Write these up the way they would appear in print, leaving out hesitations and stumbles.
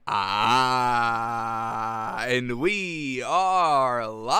And we are live.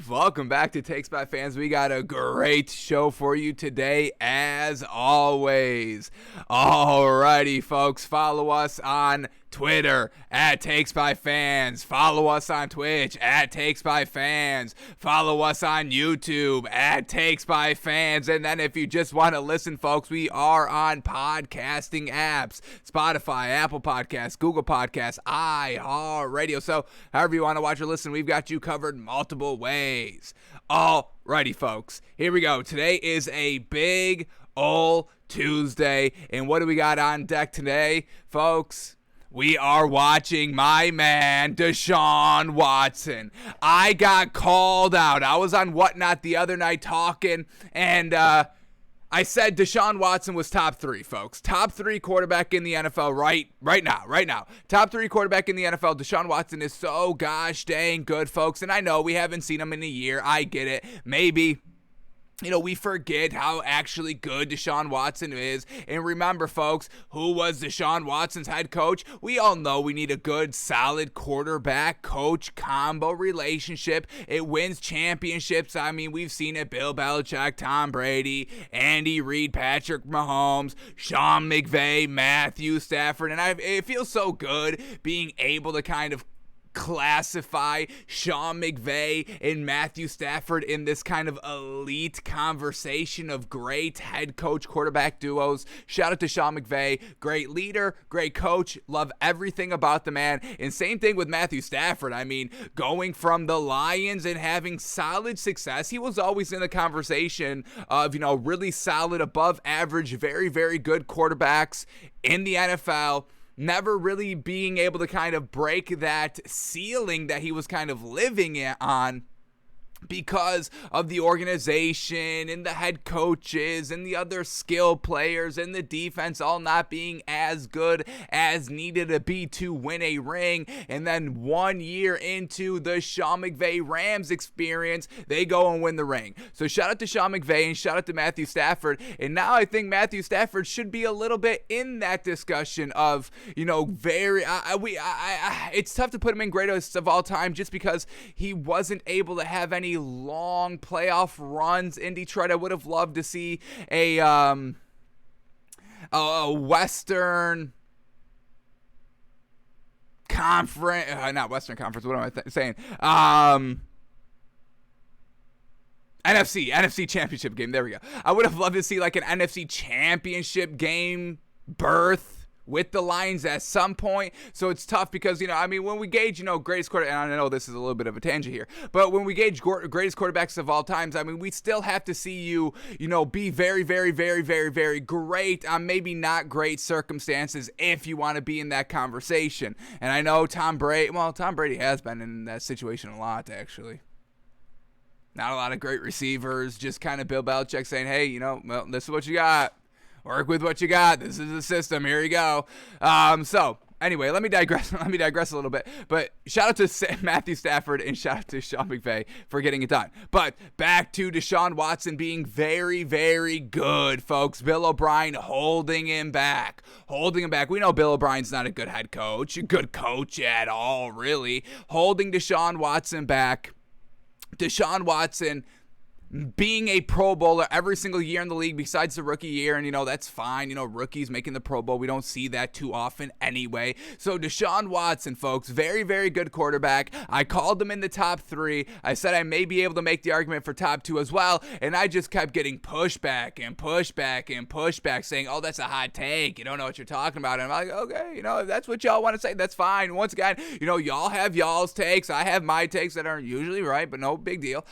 Welcome back to Takes by Fans. We got a great show for you today, as always. Alrighty, folks, follow us on Twitter at Takes by Fans. Follow us on Twitch at Takes by Fans. Follow us on YouTube at Takes by Fans. And then if you just want to listen, folks, we are on podcasting apps: Spotify, Apple Podcasts, Google Podcasts, iHeartRadio. So however you want to watch or listen, we've got you covered multiple ways. Alrighty, folks, here we go. Today is a big ol' Tuesday. And what do we got on deck today, folks? We are watching my man, Deshaun Watson. I got called out. I was on Whatnot the other night talking, and I said Deshaun Watson was top three, folks. Top three quarterback in the NFL right now. Top three quarterback in the NFL. Deshaun Watson is so gosh dang good, folks. And I know we haven't seen him in a year. I get it. Maybe we forget how actually good Deshaun Watson is. And remember, folks, who was Deshaun Watson's head coach? We all know we need a good, solid quarterback-coach combo relationship. It wins championships. I mean, we've seen it. Bill Belichick, Tom Brady, Andy Reid, Patrick Mahomes, Sean McVay, Matthew Stafford. And it feels so good being able to kind of classify Sean McVay and Matthew Stafford in this kind of elite conversation of great head coach quarterback duos. Shout out to Sean McVay, great leader, great coach, love everything about the man. And same thing with Matthew Stafford. I mean, going from the Lions and having solid success, he was always in the conversation of, really solid, above average, very, very good quarterbacks in the NFL. Never really being able to kind of break that ceiling that he was kind of living on because of the organization and the head coaches and the other skill players and the defense all not being as good as needed to be to win a ring. And then 1 year into the Sean McVay Rams experience, they go and win the ring. So shout out to Sean McVay and shout out to Matthew Stafford. And now I think Matthew Stafford should be a little bit in that discussion of, it's tough to put him in greatest of all time just because he wasn't able to have any long playoff runs in Detroit. I would have loved to see a Western Conference, not Western Conference, what am I saying? NFC Championship game. There we go. I would have loved to see like an NFC Championship game berth with the Lions at some point. So it's tough because, when we gauge, greatest quarterback, and I know this is a little bit of a tangent here, but when we gauge greatest quarterbacks of all times, we still have to see you, be very, very, very, very, very great on maybe not great circumstances if you want to be in that conversation. And I know Tom Brady has been in that situation a lot, actually. Not a lot of great receivers, just kind of Bill Belichick saying, hey, this is what you got. Work with what you got. This is the system. Here you go. So anyway, let me digress a little bit. But shout out to Matthew Stafford and shout out to Sean McVay for getting it done. But back to Deshaun Watson being very, very good, folks. Bill O'Brien holding him back. We know Bill O'Brien's not a good head coach, a good coach at all, really. Holding Deshaun Watson back. Deshaun Watson being a Pro Bowler every single year in the league besides the rookie year, and that's fine. Rookies making the Pro Bowl, we don't see that too often anyway. So Deshaun Watson, folks, very, very good quarterback. I called him in the top three. I said I may be able to make the argument for top two as well, and I just kept getting pushback, saying, oh, that's a hot take. You don't know what you're talking about. And I'm like, okay, if that's what y'all want to say, that's fine. Once again, y'all have y'all's takes. I have my takes that aren't usually right, but no big deal.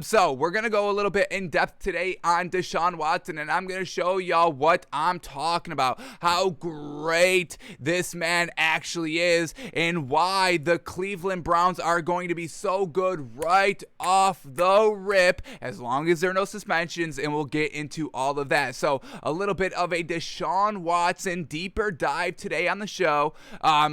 So we're going to go a little bit in depth today on Deshaun Watson, and I'm going to show y'all what I'm talking about, how great this man actually is, and why the Cleveland Browns are going to be so good right off the rip, as long as there are no suspensions, and we'll get into all of that. So a little bit of a Deshaun Watson deeper dive today on the show,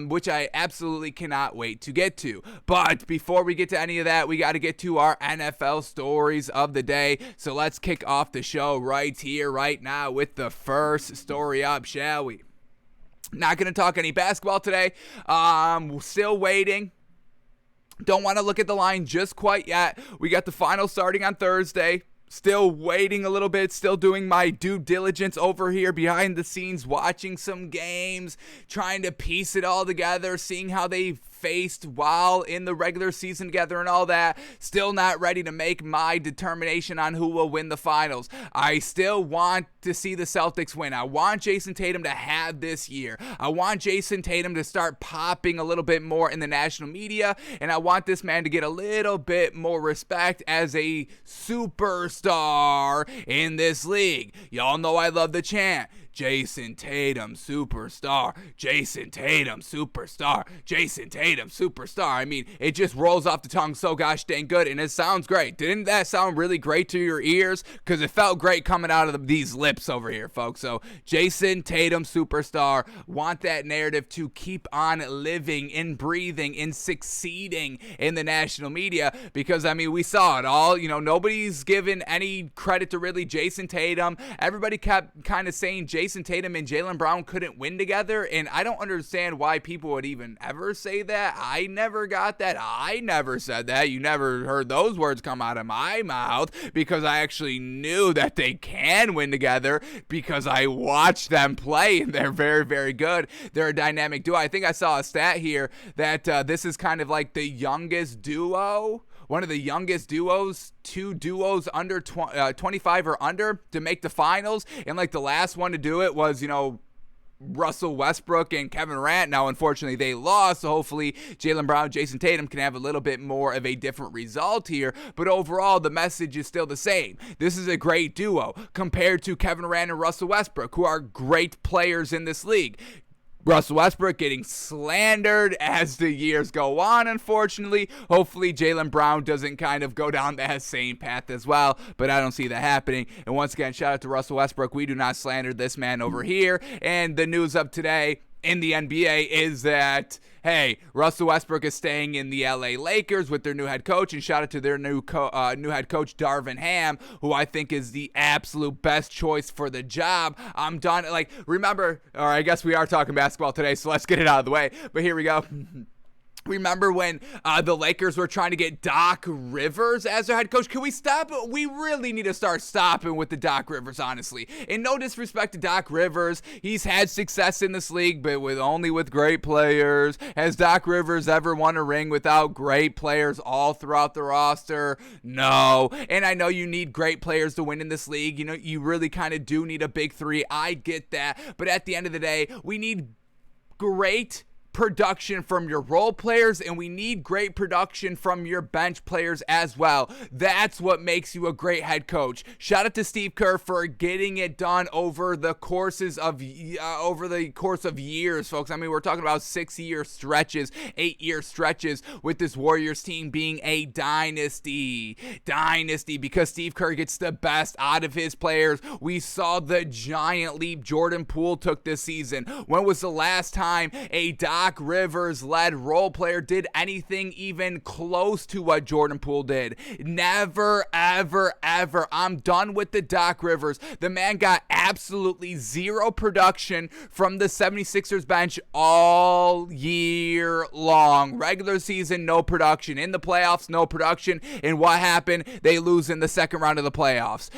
which I absolutely cannot wait to get to. But before we get to any of that, we got to get to our NFL stories of the day. So let's kick off the show right here, right now with the first story up, shall we? Not going to talk any basketball today. Still waiting. Don't want to look at the line just quite yet. We got the finals starting on Thursday. Still waiting a little bit, still doing my due diligence over here behind the scenes, watching some games, trying to piece it all together, seeing how they faced while in the regular season together and all that. Still not ready to make my determination on who will win the finals. I still want to see the Celtics win. I want Jason Tatum to have this year. I want Jason Tatum to start popping a little bit more in the national media, and I want this man to get a little bit more respect as a superstar in this league. Y'all know I love the chant. Jason Tatum, superstar. Jason Tatum, superstar. Jason Tatum, superstar. I mean, it just rolls off the tongue so gosh dang good, and it sounds great. Didn't that sound really great to your ears? Because it felt great coming out of these lips over here, folks. So, Jason Tatum, superstar. Want that narrative to keep on living and breathing and succeeding in the national media, because, I mean, we saw it all. You know, nobody's given any credit to really Jason Tatum. Everybody kept kind of saying Jason Tatum and Jaylen Brown couldn't win together, and I don't understand why people would even ever say that. I never got that. I never said that. You never heard those words come out of my mouth, because I actually knew that they can win together because I watched them play, and they're very, very good. They're a dynamic duo. I think I saw a stat here that this is kind of like the youngest duo, one of the youngest duos, two duos under 25 or under to make the finals. And like the last one to do it was, Russell Westbrook and Kevin Durant. Now, unfortunately, they lost, so hopefully Jaylen Brown, Jason Tatum can have a little bit more of a different result here. But overall, the message is still the same. This is a great duo compared to Kevin Durant and Russell Westbrook, who are great players in this league. Russell Westbrook getting slandered as the years go on, unfortunately. Hopefully, Jaylen Brown doesn't kind of go down that same path as well, but I don't see that happening. And once again, shout out to Russell Westbrook. We do not slander this man over here. And the news of today in the NBA is that, hey, Russell Westbrook is staying in the LA Lakers with their new head coach, and shout out to their new head coach, Darvin Ham, who I think is the absolute best choice for the job. I'm done. Remember, or I guess we are talking basketball today, so let's get it out of the way. But here we go. Remember when the Lakers were trying to get Doc Rivers as their head coach? Can we stop? We really need to start stopping with the Doc Rivers, honestly. And no disrespect to Doc Rivers. He's had success in this league, but only with great players. Has Doc Rivers ever won a ring without great players all throughout the roster? No. And I know you need great players to win in this league. You really kind of do need a big three. I get that. But at the end of the day, we need great production from your role players, and we need great production from your bench players as well. That's what makes you a great head coach. Shout out to Steve Kerr for getting it done over the course of years, folks. I mean, we're talking about 6-year stretches, 8-year stretches with this Warriors team being a dynasty because Steve Kerr gets the best out of his players. We saw the giant leap Jordan Poole took this season. When was the last time a Doc Rivers-led role player did anything even close to what Jordan Poole did? Never, ever, ever. I'm done with the Doc Rivers. The man got absolutely zero production from the 76ers bench all year long. Regular season, no production. In the playoffs, no production. And what happened? They lose in the second round of the playoffs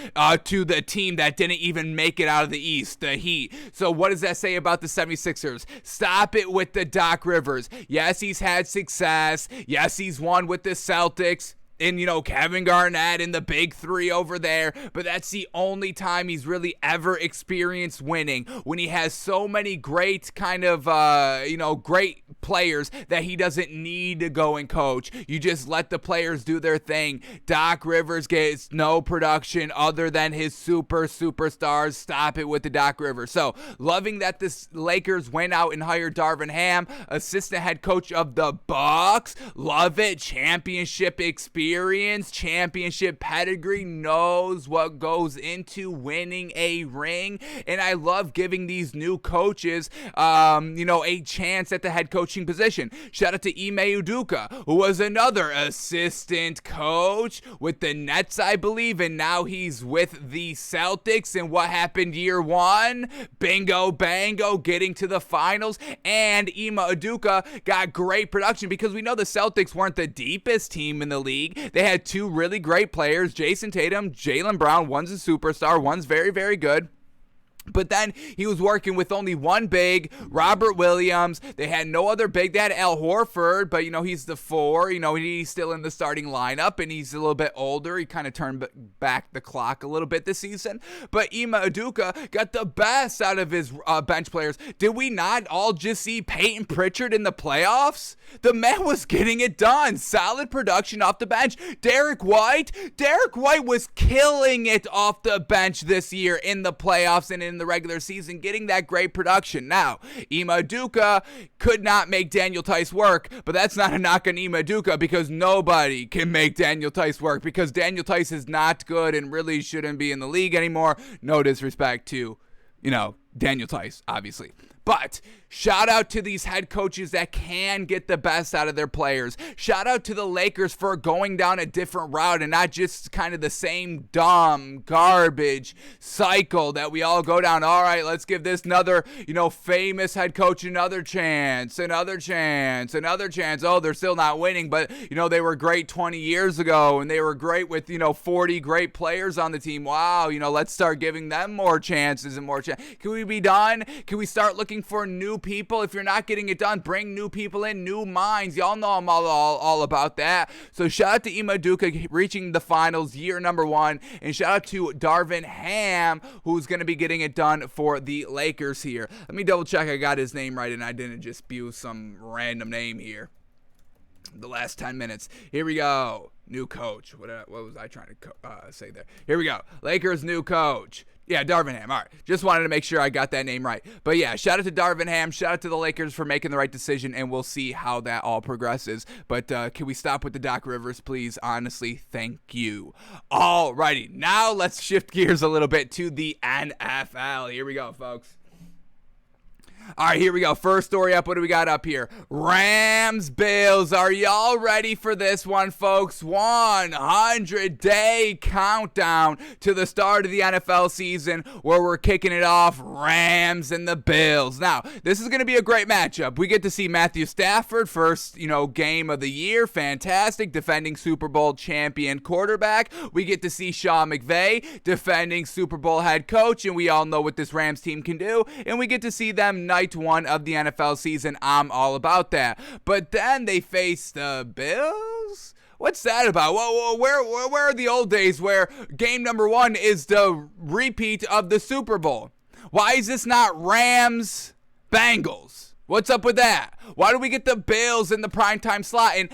to the team that didn't even make it out of the East, the Heat. So what does that say about the 76ers? Stop it with the Doc Rivers. Yes, he's had success. Yes, he's won with the Celtics. And, Kevin Garnett and the big three over there, but that's the only time he's really ever experienced winning, when he has so many great kind of, great players that he doesn't need to go and coach. You just let the players do their thing. Doc Rivers gets no production other than his superstars. Stop it with the Doc Rivers. So, loving that the Lakers went out and hired Darvin Ham, assistant head coach of the Bucks. Love it. Championship experience. experience, championship pedigree, knows what goes into winning a ring. And I love giving these new coaches, a chance at the head coaching position. Shout out to Ime Udoka, who was another assistant coach with the Nets, I believe, and now he's with the Celtics. And what happened year one? Bingo, bango, getting to the finals. And Ime Udoka got great production because we know the Celtics weren't the deepest team in the league. They had two really great players, Jason Tatum, Jaylen Brown. One's a superstar, one's very, very good. But then he was working with only one big, Robert Williams. They had no other big. They had Al Horford, but, he's the 4. He's still in the starting lineup, and he's a little bit older. He kind of turned back the clock a little bit this season. But Ime Udoka got the best out of his bench players. Did we not all just see Peyton Pritchard in the playoffs? The man was getting it done. Solid production off the bench. Derek White was killing it off the bench this year in the playoffs and in the regular season, getting that great production. Now, Ime Udoka could not make Daniel Tice work, but that's not a knock on Ime Udoka because nobody can make Daniel Tice work because Daniel Tice is not good and really shouldn't be in the league anymore. No disrespect to, Daniel Tice, obviously. But shout out to these head coaches that can get the best out of their players. Shout out to the Lakers for going down a different route and not just kind of the same dumb garbage cycle that we all go down. All right, let's give this another, famous head coach another chance. Oh, they're still not winning, but, they were great 20 years ago and they were great with, 40 great players on the team. Wow, let's start giving them more chances and more chances. Can we be done? Can we start looking for new people? If you're not getting it done, bring new people in, new minds. Y'all know I'm all about that. So shout out to Ime Udoka reaching the finals year number 1, and shout out to Darvin Ham, who's going to be getting it done for the Lakers here. Let me double check I got his name right and I didn't just spew some random name here. The last 10 minutes. Here we go. New coach. What was I trying to say there? Here we go. Lakers new coach. Yeah, Darvin Ham. All right. Just wanted to make sure I got that name right. But yeah, shout out to Darvin Ham. Shout out to the Lakers for making the right decision, and we'll see how that all progresses. But can we stop with the Doc Rivers, please? Honestly, thank you. All righty. Now let's shift gears a little bit to the NFL. Here we go, folks. All right, here we go. First story up. What do we got up here? Rams, Bills. Are y'all ready for this one, folks? 100-day countdown to the start of the NFL season where we're kicking it off. Rams and the Bills. Now, this is going to be a great matchup. We get to see Matthew Stafford, first, game of the year. Fantastic. Defending Super Bowl champion quarterback. We get to see Sean McVay, defending Super Bowl head coach, and we all know what this Rams team can do. And we get to see them night 1 of the NFL season. I'm all about that. But then they face the Bills? What's that about? Where are the old days where game number 1 is the repeat of the Super Bowl? Why is this not Rams, Bengals? What's up with that? Why do we get the Bills in the primetime slot? And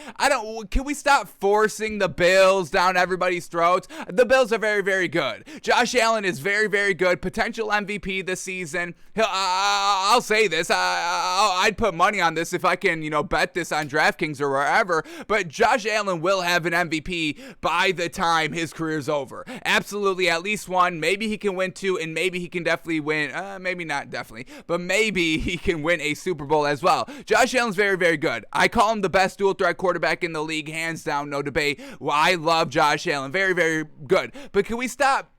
can we stop forcing the Bills down everybody's throats? The Bills are very, very good. Josh Allen is very, very good. Potential MVP this season. I'll say this. I'd put money on this if I can, bet this on DraftKings or wherever. But Josh Allen will have an MVP by the time his career's over. Absolutely, at least one. Maybe he can win 2, and maybe he can definitely win. Maybe not definitely, but maybe he can win a Super Bowl as well. Josh Allen's very, very good. I call him the best dual threat quarterback in the league, hands down, no debate. Well, I love Josh Allen. Very, very good. But can we stop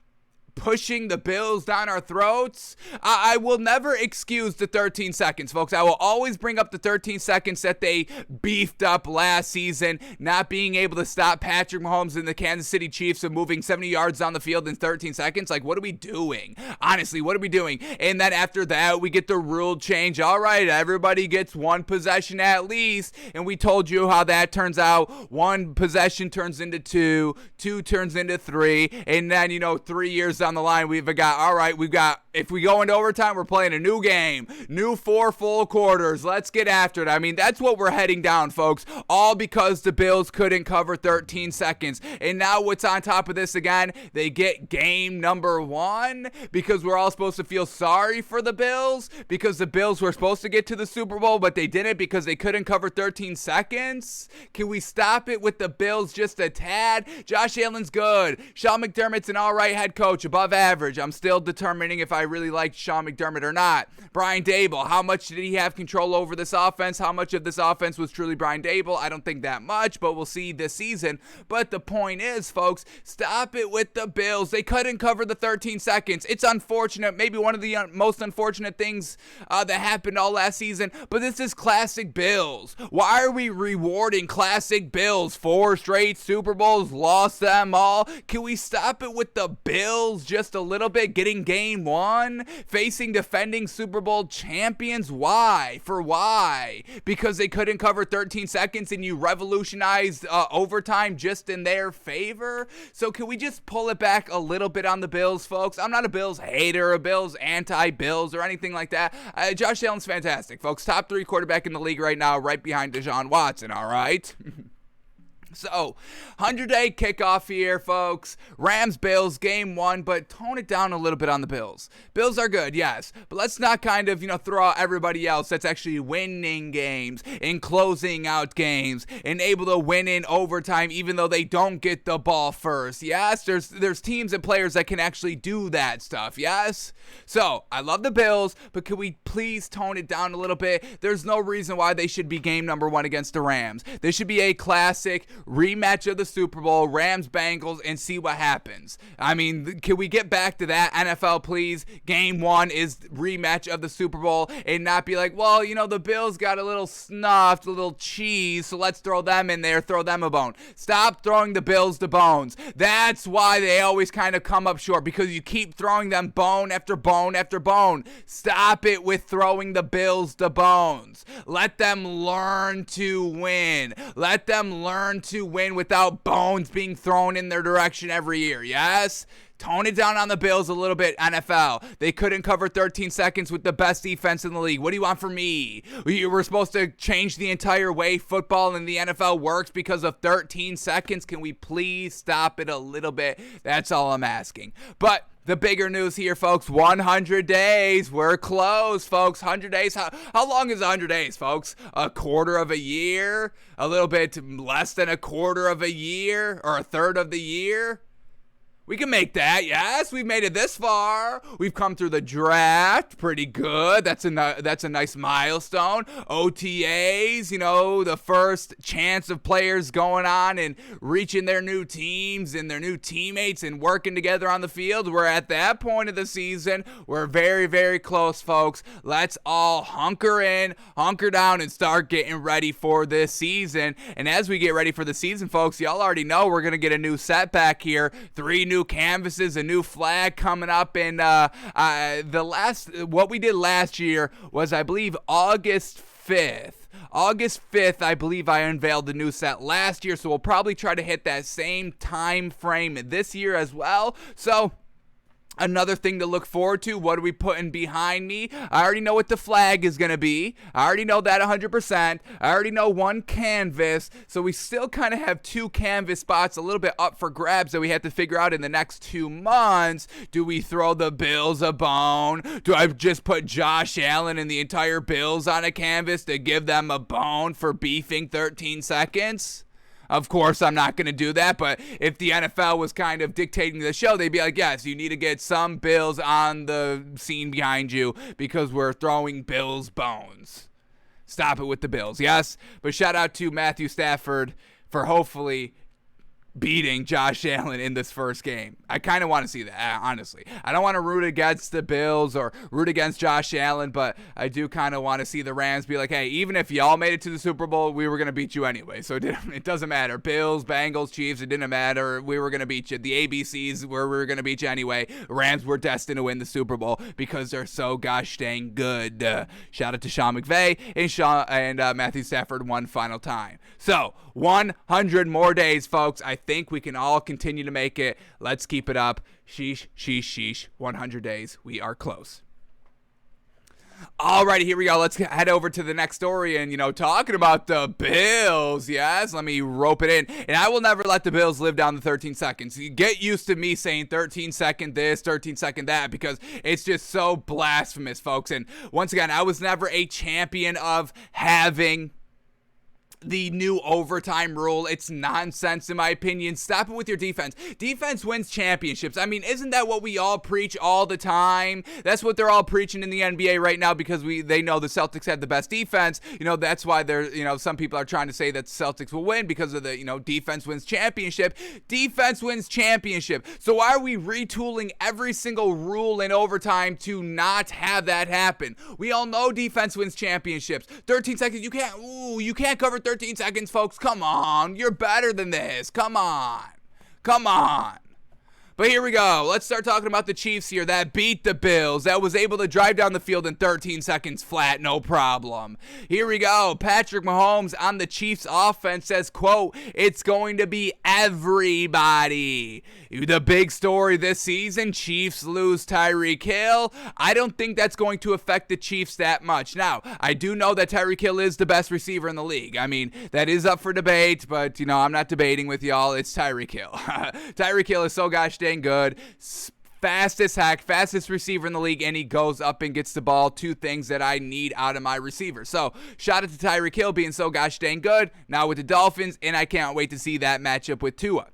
pushing the Bills down our throats? I will never excuse the 13 seconds, folks. I will always bring up the 13 seconds that they beefed up last season, not being able to stop Patrick Mahomes and the Kansas City Chiefs from moving 70 yards down the field in 13 seconds. Like, what are we doing? Honestly, what are we doing? And then after that, we get the rule change. All right, everybody gets 1 possession at least, and we told you how that turns out. 1 possession turns into 2, 2 turns into 3, and then, 3 years down the line, we've got if we go into overtime, we're playing a new game. New 4 full quarters. Let's get after it. I mean, that's what we're heading down, folks. All because the Bills couldn't cover 13 seconds. And now what's on top of this again? They get game number 1 because we're all supposed to feel sorry for the Bills because the Bills were supposed to get to the Super Bowl, but they didn't because they couldn't cover 13 seconds. Can we stop it with the Bills just a tad? Josh Allen's good. Sean McDermott's an all right head coach, above average. I'm still determining if I really liked Sean McDermott or not. Brian Daboll, how much did he have control over this offense? How much of this offense was truly Brian Daboll? I don't think that much, but we'll see this season. But the point is, folks, stop it with the Bills. They couldn't cover the 13 seconds. It's unfortunate, maybe one of the most unfortunate things that happened all last season, but this is classic Bills. Why are we rewarding classic Bills? 4 straight Super Bowls, lost them all. Can we stop it with the Bills just a little bit? Getting game 1, facing defending Super Bowl champions. Why? For why? Because they couldn't cover 13 seconds and you revolutionized overtime just in their favor? So can we just pull it back a little bit on the Bills, folks? I'm not a Bills hater, a Bills anti-Bills or anything like that. Josh Allen's fantastic, folks. Top 3 quarterback in the league right now, right behind Deshaun Watson, all right? So, 100-day kickoff here, folks. Rams-Bills, game 1, but tone it down a little bit on the Bills. Bills are good, yes, but let's not kind of, throw out everybody else that's actually winning games and closing out games and able to win in overtime even though they don't get the ball first. Yes, there's teams and players that can actually do that stuff, yes? So, I love the Bills, but can we please tone it down a little bit? There's no reason why they should be game number 1 against the Rams. This should be a classic rematch of the Super Bowl, Rams-Bengals, and see what happens. I mean, can we get back to that, NFL, please? Game 1 is rematch of the Super Bowl and not be like, well, the Bills got a little snuffed, a little cheese, so let's throw them in there, throw them a bone. Stop throwing the Bills the bones. That's why they always kind of come up short, because you keep throwing them bone after bone after bone. Stop it with throwing the Bills the bones. Let them learn to win. Let them learn to win without bones being thrown in their direction every year, yes? Tone it down on the Bills a little bit, NFL. They couldn't cover 13 seconds with the best defense in the league. What do you want from me? We're supposed to change the entire way football in the NFL works because of 13 seconds? Can we please stop it a little bit? That's all I'm asking. But the bigger news here, folks, 100 days. We're close, folks. 100 days. How long is 100 days, folks? A quarter of a year? A little bit less than a quarter of a year? Or a third of the year? We can make that, yes. We've made it this far. We've come through the draft, pretty good. That's a nice milestone. OTAs, the first chance of players going on and reaching their new teams and their new teammates and working together on the field. We're at that point of the season. We're very, very close, folks. Let's all hunker in, hunker down, and start getting ready for this season. And as we get ready for the season, folks, y'all already know we're going to get a new setback here. 3 new canvases, a new flag coming up, and what we did last year was, I believe, August 5th. August 5th, I believe I unveiled the new set last year, so we'll probably try to hit that same time frame this year as well. So another thing to look forward to. What are we putting behind me? I already know what the flag is going to be. I already know that 100%. I already know 1 canvas. So we still kind of have 2 canvas spots a little bit up for grabs that we have to figure out in the next 2 months. Do we throw the Bills a bone? Do I just put Josh Allen and the entire Bills on a canvas to give them a bone for beefing 13 seconds? Of course, I'm not going to do that, but if the NFL was kind of dictating the show, they'd be like, yes, you need to get some Bills on the scene behind you because we're throwing Bills bones. Stop it with the Bills, yes? But shout out to Matthew Stafford for hopefully beating Josh Allen in this first game. I kind of want to see that, honestly. I don't want to root against the Bills or root against Josh Allen, but I do kind of want to see the Rams be like, hey, even if y'all made it to the Super Bowl, we were going to beat you anyway. So it doesn't matter. Bills, Bengals, Chiefs, it didn't matter. We were going to beat you. The ABCs, we were going to beat you anyway. Rams were destined to win the Super Bowl because they're so gosh dang good. Shout out to Sean McVay and Matthew Stafford one final time. So 100 more days, folks. I think we can all continue to make it. Let's keep it up. Sheesh, sheesh, sheesh. 100 days. We are close. Alrighty, here we go. Let's head over to the next story and, talking about the Bills. Yes, let me rope it in. And I will never let the Bills live down the 13 seconds. You get used to me saying 13 second this, 13 second that, because it's just so blasphemous, folks. And once again, I was never a champion of having the new overtime rule. It's nonsense in my opinion. Stop it with your defense. Defense wins championships. I mean, isn't that what we all preach all the time? That's what they're all preaching in the NBA right now because they know the Celtics have the best defense. That's why some people are trying to say that the Celtics will win because of the, defense wins championship. Defense wins championship. So why are we retooling every single rule in overtime to not have that happen? We all know defense wins championships. 13 seconds, you can't cover 13 seconds, folks. Come on. You're better than this. Come on. But here we go. Let's start talking about the Chiefs here that beat the Bills, that was able to drive down the field in 13 seconds flat, no problem. Here we go. Patrick Mahomes on the Chiefs offense says, quote, "It's going to be everybody." The big story this season, Chiefs lose Tyreek Hill. I don't think that's going to affect the Chiefs that much. Now, I do know that Tyreek Hill is the best receiver in the league. I mean, that is up for debate, but, I'm not debating with y'all. It's Tyreek Hill. Tyreek Hill is so gosh dang good. Fastest receiver in the league, and he goes up and gets the ball. Two things that I need out of my receiver. So, shout out to Tyreek Hill being so gosh dang good. Now with the Dolphins, and I can't wait to see that matchup with Tua.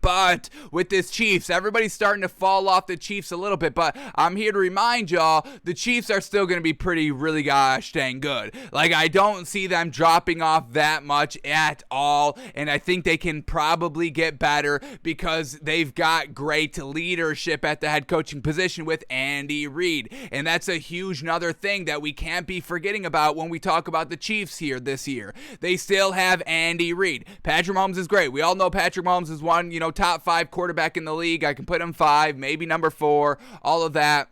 But with this Chiefs, everybody's starting to fall off the Chiefs a little bit, but I'm here to remind y'all, the Chiefs are still going to be really gosh dang good. Like, I don't see them dropping off that much at all, and I think they can probably get better because they've got great leadership at the head coaching position with Andy Reid, and that's a huge another thing that we can't be forgetting about when we talk about the Chiefs here this year. They still have Andy Reid. Patrick Mahomes is great. We all know Patrick Mahomes is one, top 5 quarterback in the league. I can put him 5, maybe number 4, all of that.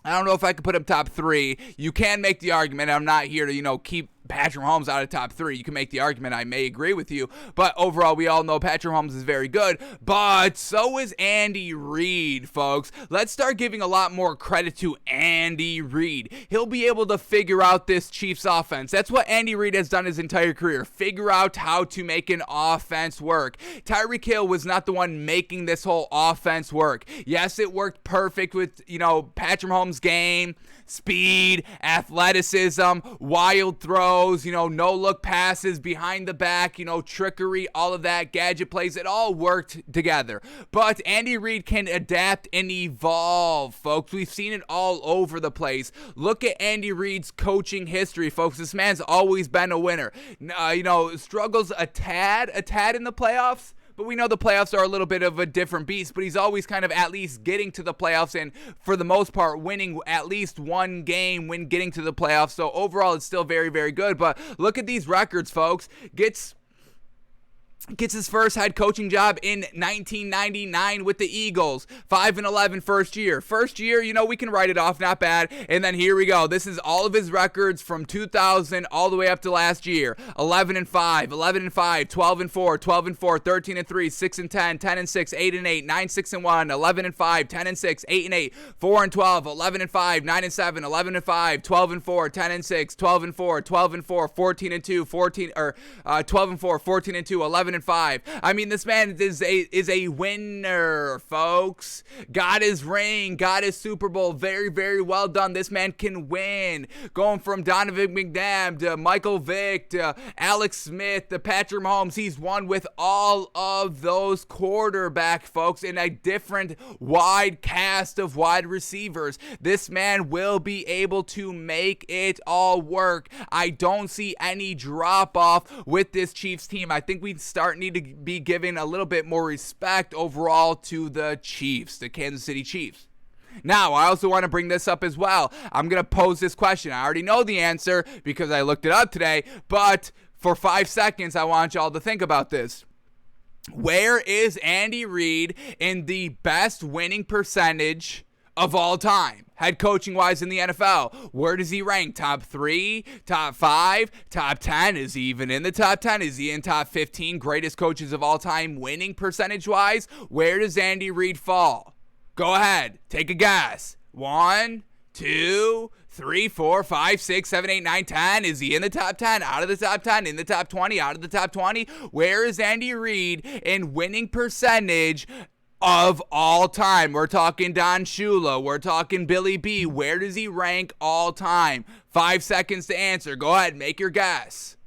I don't know if I could put him top 3. You can make the argument. I'm not here to, keep Patrick Mahomes out of top 3. You can make the argument. I may agree with you. But overall, we all know Patrick Mahomes is very good. But so is Andy Reid, folks. Let's start giving a lot more credit to Andy Reid. He'll be able to figure out this Chiefs offense. That's what Andy Reid has done his entire career. Figure out how to make an offense work. Tyreek Hill was not the one making this whole offense work. Yes, it worked perfect with, Patrick Mahomes' game, speed, athleticism, wild throws, no-look passes, behind the back, trickery, all of that, gadget plays. It all worked together. But Andy Reid can adapt and evolve, folks. We've seen it all over the place. Look at Andy Reid's coaching history, folks. This man's always been a winner. Struggles a tad in the playoffs. But we know the playoffs are a little bit of a different beast, but he's always kind of at least getting to the playoffs and for the most part winning at least one game when getting to the playoffs. So overall, it's still very, very good. But look at these records, folks. Gets his first head coaching job in 1999 with the Eagles. 5-11 first year. First year, we can write it off, not bad. And then here we go. This is all of his records from 2000 all the way up to last year. 11-5, 11-5, 12-4, 12-4, 13-3, 6-10, 10-6, 8-8, 9-6-1, 11-5, 10-6, 8-8, 4-12, 11-5, 9-7, 11-5, 12-4, 10-6, 12-4, 12-4, 14-2, 12-4, 14-2, 11-5. I mean, this man is a winner, folks. Got his ring, got his Super Bowl. Very, very well done. This man can win. Going from Donovan McNabb to Michael Vick to Alex Smith to Patrick Mahomes. He's won with all of those quarterbacks, folks, in a different wide cast of wide receivers. This man will be able to make it all work. I don't see any drop off with this Chiefs team. I think we need to be giving a little bit more respect overall to the Chiefs, the Kansas City Chiefs. Now, I also want to bring this up as well. I'm going to pose this question. I already know the answer because I looked it up today, but for 5 seconds, I want y'all to think about this. Where is Andy Reid in the best winning percentage of all time, head coaching wise in the NFL. Where does he rank? Top 3, top 5, top 10? Is he even in the top 10? Is he in top 15 greatest coaches of all time winning percentage wise? Where does Andy Reid fall? Go ahead, take a guess. 1, 2, 3, 4, 5, 6, 7, 8, 9, 10. Is he in the top 10? Out of the top 10? In the top 20? Out of the top 20? Where is Andy Reid in winning percentage of all time? We're talking Don Shula. We're talking Billy B. Where does he rank all time? 5 seconds to answer. Go ahead, make your guess.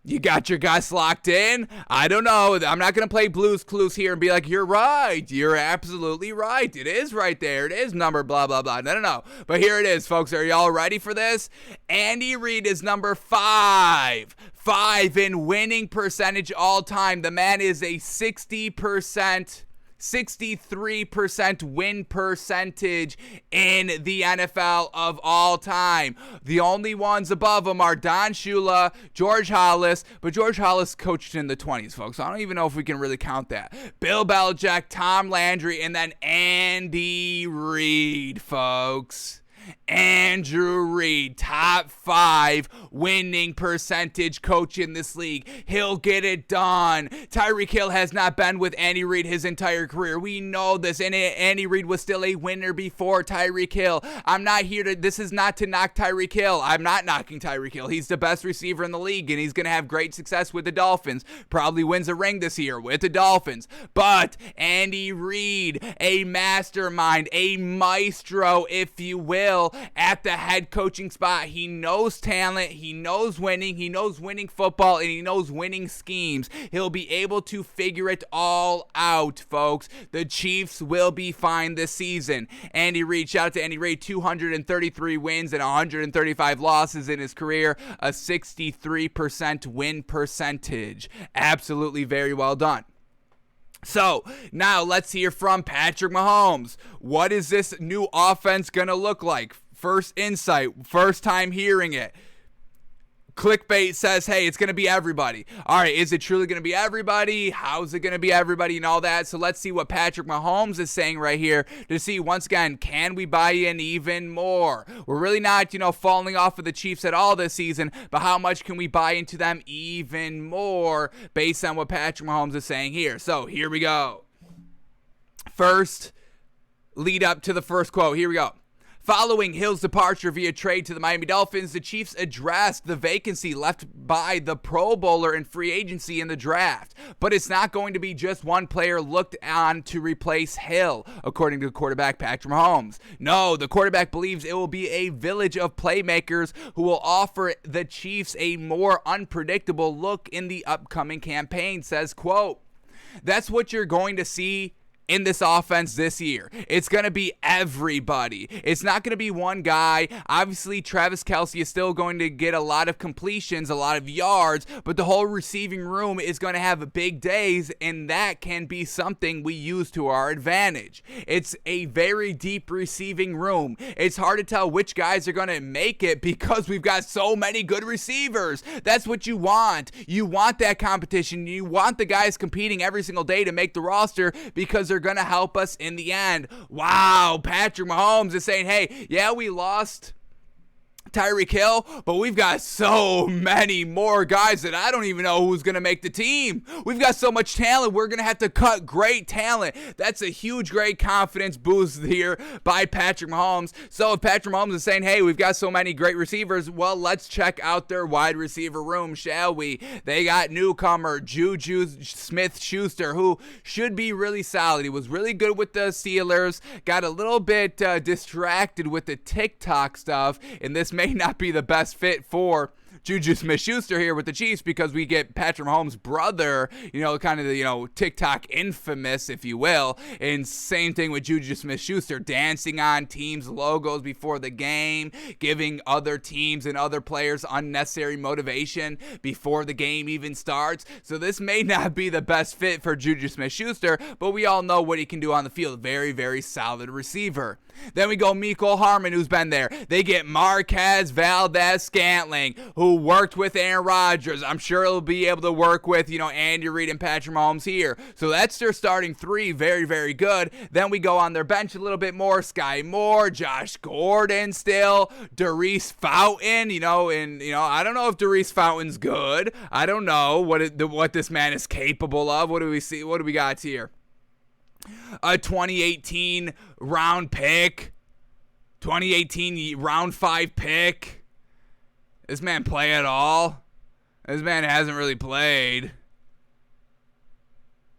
You got your guess locked in? I don't know. I'm not going to play Blue's Clues here and be like, you're right. You're absolutely right. It is right there. It is number blah, blah, blah. No. But here it is, folks. Are y'all ready for this? Andy Reid is number 5. 5 in winning percentage all time. The man is a 63% win percentage in the NFL of all time. The only ones above him are Don Shula, George Halas, but George Halas coached in the 20s, folks. I don't even know if we can really count that. Bill Belichick, Tom Landry, and then Andy Reid, folks. Andrew Reid, top 5 winning percentage coach in this league. He'll get it done. Tyreek Hill has not been with Andy Reid his entire career. We know this, and Andy Reid was still a winner before Tyreek Hill. This is not to knock Tyreek Hill. I'm not knocking Tyreek Hill. He's the best receiver in the league, and he's going to have great success with the Dolphins. Probably wins a ring this year with the Dolphins. But Andy Reid, a mastermind, a maestro, if you will, at the head coaching spot. He knows talent, he knows winning football, and he knows winning schemes. He'll be able to figure it all out, folks. The Chiefs will be fine this season. Andy Reid, shout out to Andy Reid, 233 wins and 135 losses in his career, a 63% win percentage. Absolutely very well done. So, now let's hear from Patrick Mahomes. What is this new offense going to look like? First insight, first time hearing it. Clickbait says, hey, it's going to be everybody. All right, is it truly going to be everybody? How's it going to be everybody and all that? So let's see what Patrick Mahomes is saying right here to see, once again, can we buy in even more? We're really not, falling off of the Chiefs at all this season, but how much can we buy into them even more based on what Patrick Mahomes is saying here? So here we go. First lead up to the first quote. Here we go. Following Hill's departure via trade to the Miami Dolphins, the Chiefs addressed the vacancy left by the Pro Bowler in free agency in the draft. But it's not going to be just one player looked on to replace Hill, according to quarterback Patrick Mahomes. No, the quarterback believes it will be a village of playmakers who will offer the Chiefs a more unpredictable look in the upcoming campaign, says, quote, that's what you're going to see in this offense this year. It's going to be everybody. It's not going to be one guy. Obviously, Travis Kelce is still going to get a lot of completions, a lot of yards, but the whole receiving room is going to have big days, and that can be something we use to our advantage. It's a very deep receiving room. It's hard to tell which guys are going to make it because we've got so many good receivers. That's what you want. You want that competition. You want the guys competing every single day to make the roster because they're going to help us in the end. Wow, Patrick Mahomes is saying, hey, yeah, we lost Tyreek Hill, but we've got so many more guys that I don't even know who's going to make the team. We've got so much talent. We're going to have to cut great talent. That's a huge, great confidence boost here by Patrick Mahomes. So if Patrick Mahomes is saying, hey, we've got so many great receivers, well, let's check out their wide receiver room, shall we? They got newcomer Juju Smith-Schuster, who should be really solid. He was really good with the Steelers, got a little bit distracted with the TikTok stuff, and this may not be the best fit for Juju Smith-Schuster here with the Chiefs because we get Patrick Mahomes' brother, kind of the, TikTok infamous, if you will. And same thing with Juju Smith-Schuster, dancing on teams' logos before the game, giving other teams and other players unnecessary motivation before the game even starts. So this may not be the best fit for Juju Smith-Schuster, but we all know what he can do on the field. Very, very solid receiver. Then we go Mecole Hardman, who's been there. They get Marquez Valdez-Scantling, who who worked with Aaron Rodgers. I'm sure he'll be able to work with, Andy Reid and Patrick Mahomes here. So that's their starting three. Very, very good. Then we go on their bench a little bit more. Sky Moore, Josh Gordon still, Darius Fountain, I don't know if Darius Fountain's good. I don't know what this man is capable of. What do we see? What do we got here? A 2018 round pick. 2018 round 5 pick. This man play at all? This man hasn't really played.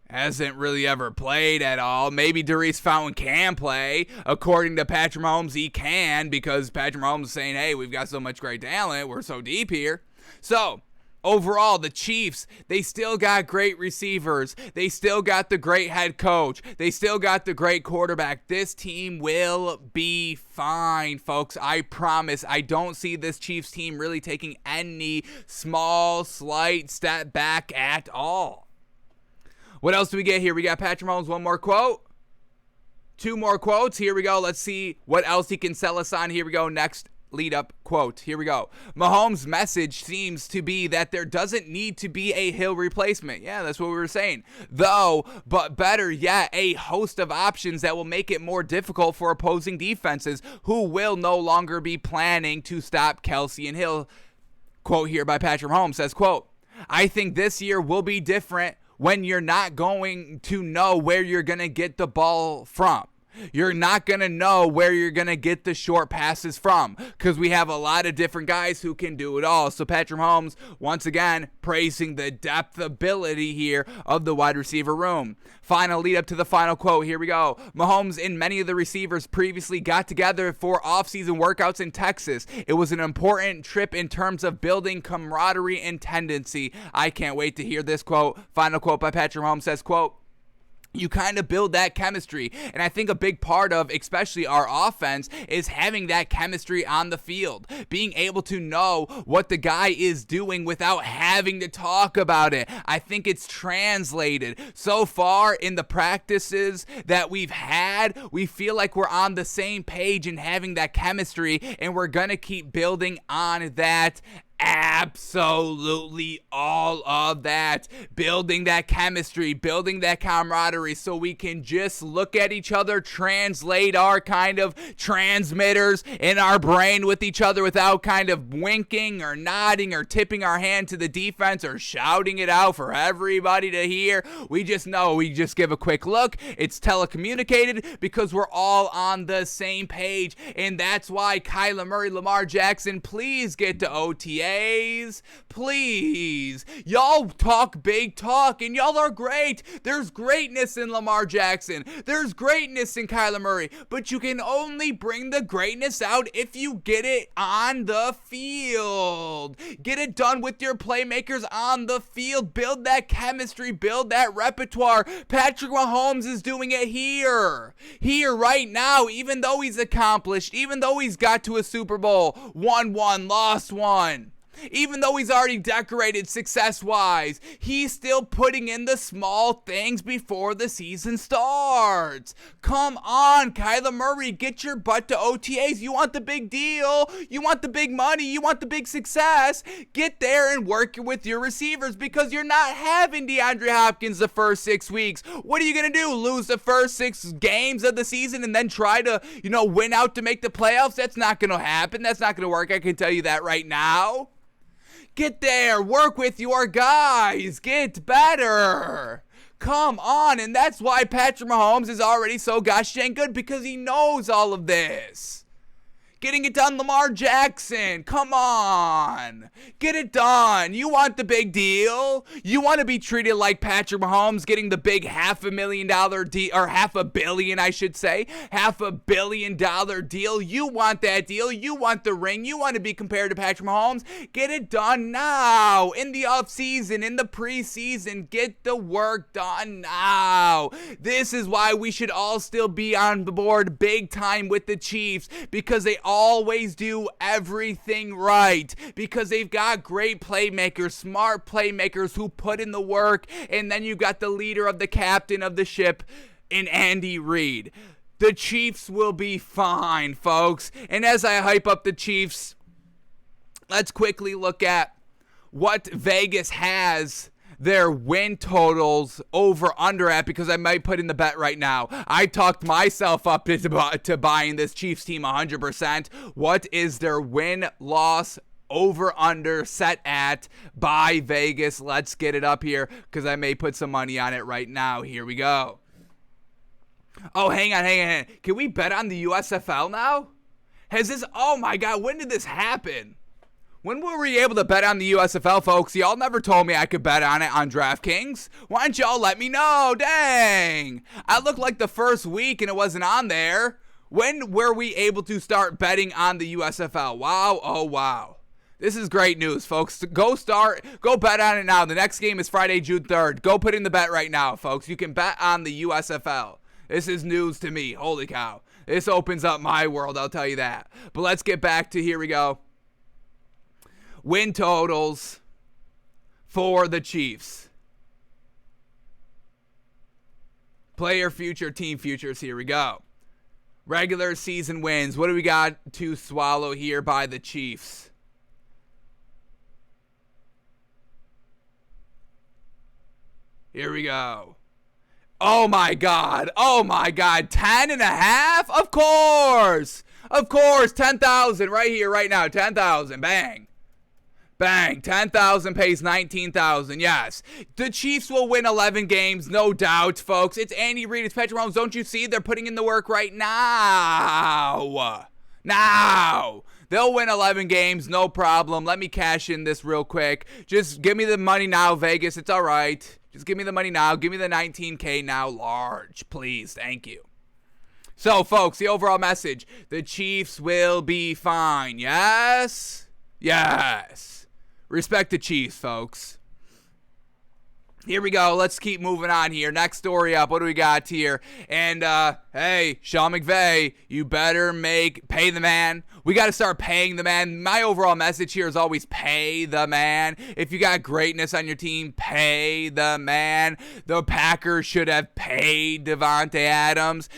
Hasn't really ever played at all. Maybe Darius Fountain can play. According to Patrick Mahomes, he can, because Patrick Mahomes is saying, hey, we've got so much great talent. We're so deep here. So, overall, the Chiefs, they still got great receivers. They still got the great head coach. They still got the great quarterback. This team will be fine, folks. I promise. I don't see this Chiefs team really taking any slight step back at all. What else do we get here? We got Patrick Mahomes, one more quote. 2 more quotes. Here we go. Let's see what else he can sell us on. Here we go. Next lead up quote. Here we go. Mahomes' message seems to be that there doesn't need to be a Hill replacement. Yeah, that's what we were saying. Though, but better yet, a host of options that will make it more difficult for opposing defenses who will no longer be planning to stop Kelsey and Hill. Quote here by Patrick Mahomes says, quote, I think this year will be different when you're not going to know where you're going to get the ball from. You're not going to know where you're going to get the short passes from, because we have a lot of different guys who can do it all. So Patrick Mahomes, once again, praising the depth ability here of the wide receiver room. Final lead up to the final quote. Here we go. Mahomes and many of the receivers previously got together for offseason workouts in Texas. It was an important trip in terms of building camaraderie and tendency. I can't wait to hear this quote. Final quote by Patrick Mahomes says, quote, you kind of build that chemistry. And I think a big part of, especially our offense, is having that chemistry on the field. Being able to know what the guy is doing without having to talk about it. I think it's translated. So far in the practices that we've had, we feel like we're on the same page and having that chemistry, and we're going to keep building on that. Absolutely all of that. Building that chemistry, building that camaraderie, so we can just look at each other, translate our kind of transmitters in our brain with each other without kind of winking or nodding or tipping our hand to the defense or shouting it out for everybody to hear. We just know, we just give a quick look. It's telecommunicated because we're all on the same page. And that's why Kyler Murray, Lamar Jackson, please get to OTA. Please. Y'all talk big talk, and y'all are great. There's greatness in Lamar Jackson. There's greatness in Kyler Murray, but you can only bring the greatness out if you get it on the field. Get it done with your playmakers on the field. Build that chemistry. Build that repertoire. Patrick Mahomes is doing it here. Here right now, even though he's accomplished, even though he's got to a Super Bowl, won one, lost one. Even though he's already decorated success-wise, he's still putting in the small things before the season starts. Come on, Kyler Murray, get your butt to OTAs. You want the big deal. You want the big money. You want the big success. Get there and work with your receivers, because you're not having DeAndre Hopkins the first 6 weeks. What are you going to do? Lose the first 6 games of the season and then try to, win out to make the playoffs? That's not going to happen. That's not going to work. I can tell you that right now. Get there, work with your guys, get better. Come on, and that's why Patrick Mahomes is already so gosh dang good, because he knows all of this. Getting it done, Lamar Jackson. Come on. Get it done. You want the big deal? You want to be treated like Patrick Mahomes getting the big $500,000 deal, or $500 million, I should say. $500 million deal. You want that deal. You want the ring. You want to be compared to Patrick Mahomes. Get it done now. In the offseason, in the preseason. Get the work done now. This is why we should all still be on the board big time with the Chiefs, because they always do everything right, because they've got great playmakers, smart playmakers who put in the work, and then you got the leader of the captain of the ship in Andy Reid. The Chiefs will be fine, folks. And as I hype up the Chiefs, let's quickly look at what Vegas has their win totals over under at, because I might put in the bet right now. I talked myself up to buying this Chiefs team 100%. What is their win-loss over under set at by Vegas? Let's get it up here because I may put some money on it right now. Here we go. Oh, hang on. Can we bet on the USFL now? Oh my God, when did this happen? When were we able to bet on the USFL, folks? Y'all never told me I could bet on it on DraftKings. Why don't y'all let me know? Dang. I looked like the first week and it wasn't on there. When were we able to start betting on the USFL? Wow. Oh, wow. This is great news, folks. Go bet on it now. The next game is Friday, June 3rd. Go put in the bet right now, folks. You can bet on the USFL. This is news to me. Holy cow. This opens up my world, I'll tell you that. But let's get back to, here we go. Win totals for the Chiefs. Player future, team futures. Here we go. Regular season wins. What do we got to swallow here by the Chiefs? Here we go. Oh my God. 10.5? Of course. 10,000 right here, right now. 10,000. Bang. 10,000 pays 19,000. Yes. The Chiefs will win 11 games, no doubt, folks. It's Andy Reid. It's Patrick Mahomes. Don't you see? They're putting in the work right now. They'll win 11 games, no problem. Let me cash in this real quick. Just give me the money now, Vegas. It's all right. Just give me the money now. Give me the 19K now, large, please. Thank you. So, folks, the overall message: the Chiefs will be fine. Yes. Respect the Chiefs, folks. Here we go. Let's keep moving on here. Next story up. What do we got here? And, hey, Sean McVay, you better pay the man. We got to start paying the man. My overall message here is always pay the man. If you got greatness on your team, pay the man. The Packers should have paid Davante Adams.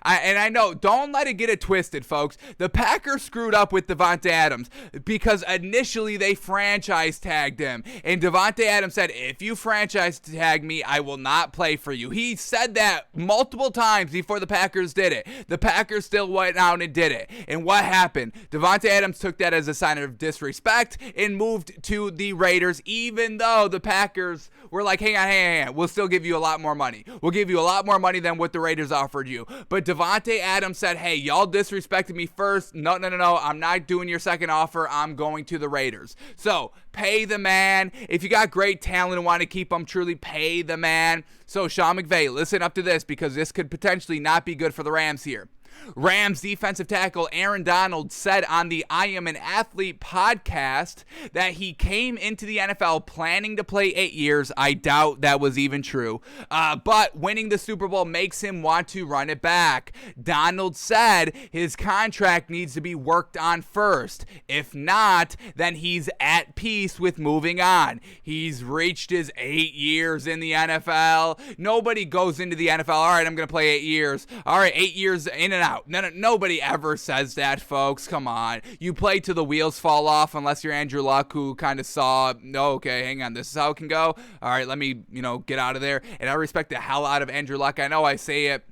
I know, don't let it get it twisted, folks. The Packers screwed up with Davante Adams because initially they franchise tagged him. And Davante Adams said, if you franchise tag me, I will not play for you. He said that multiple times before the Packers did it. The Packers still went out and did it. And what happened? Davante Adams took that as a sign of disrespect and moved to the Raiders, even though the Packers were like, hang on. We'll still give you a lot more money. We'll give you a lot more money than what the Raiders offered you. But Davante Adams said, hey, y'all disrespected me first. No. I'm not doing your second offer. I'm going to the Raiders. So pay the man. If you got great talent and want to keep them, truly pay the man. So Sean McVay, listen up to this because this could potentially not be good for the Rams here. Rams defensive tackle Aaron Donald said on the I Am an Athlete podcast that he came into the NFL planning to play 8 years. I doubt that was even true. But winning the Super Bowl makes him want to run it back. Donald said his contract needs to be worked on first. If not, then he's at peace with moving on. He's reached his 8 years in the NFL. Nobody goes into the NFL, all right, I'm going to play 8 years. All right, 8 years in and out. Nobody ever says that, folks. Come on. You play till the wheels fall off unless you're Andrew Luck, who kind of saw, okay, hang on, this is how it can go. All right, let me, get out of there. And I respect the hell out of Andrew Luck. I know I say it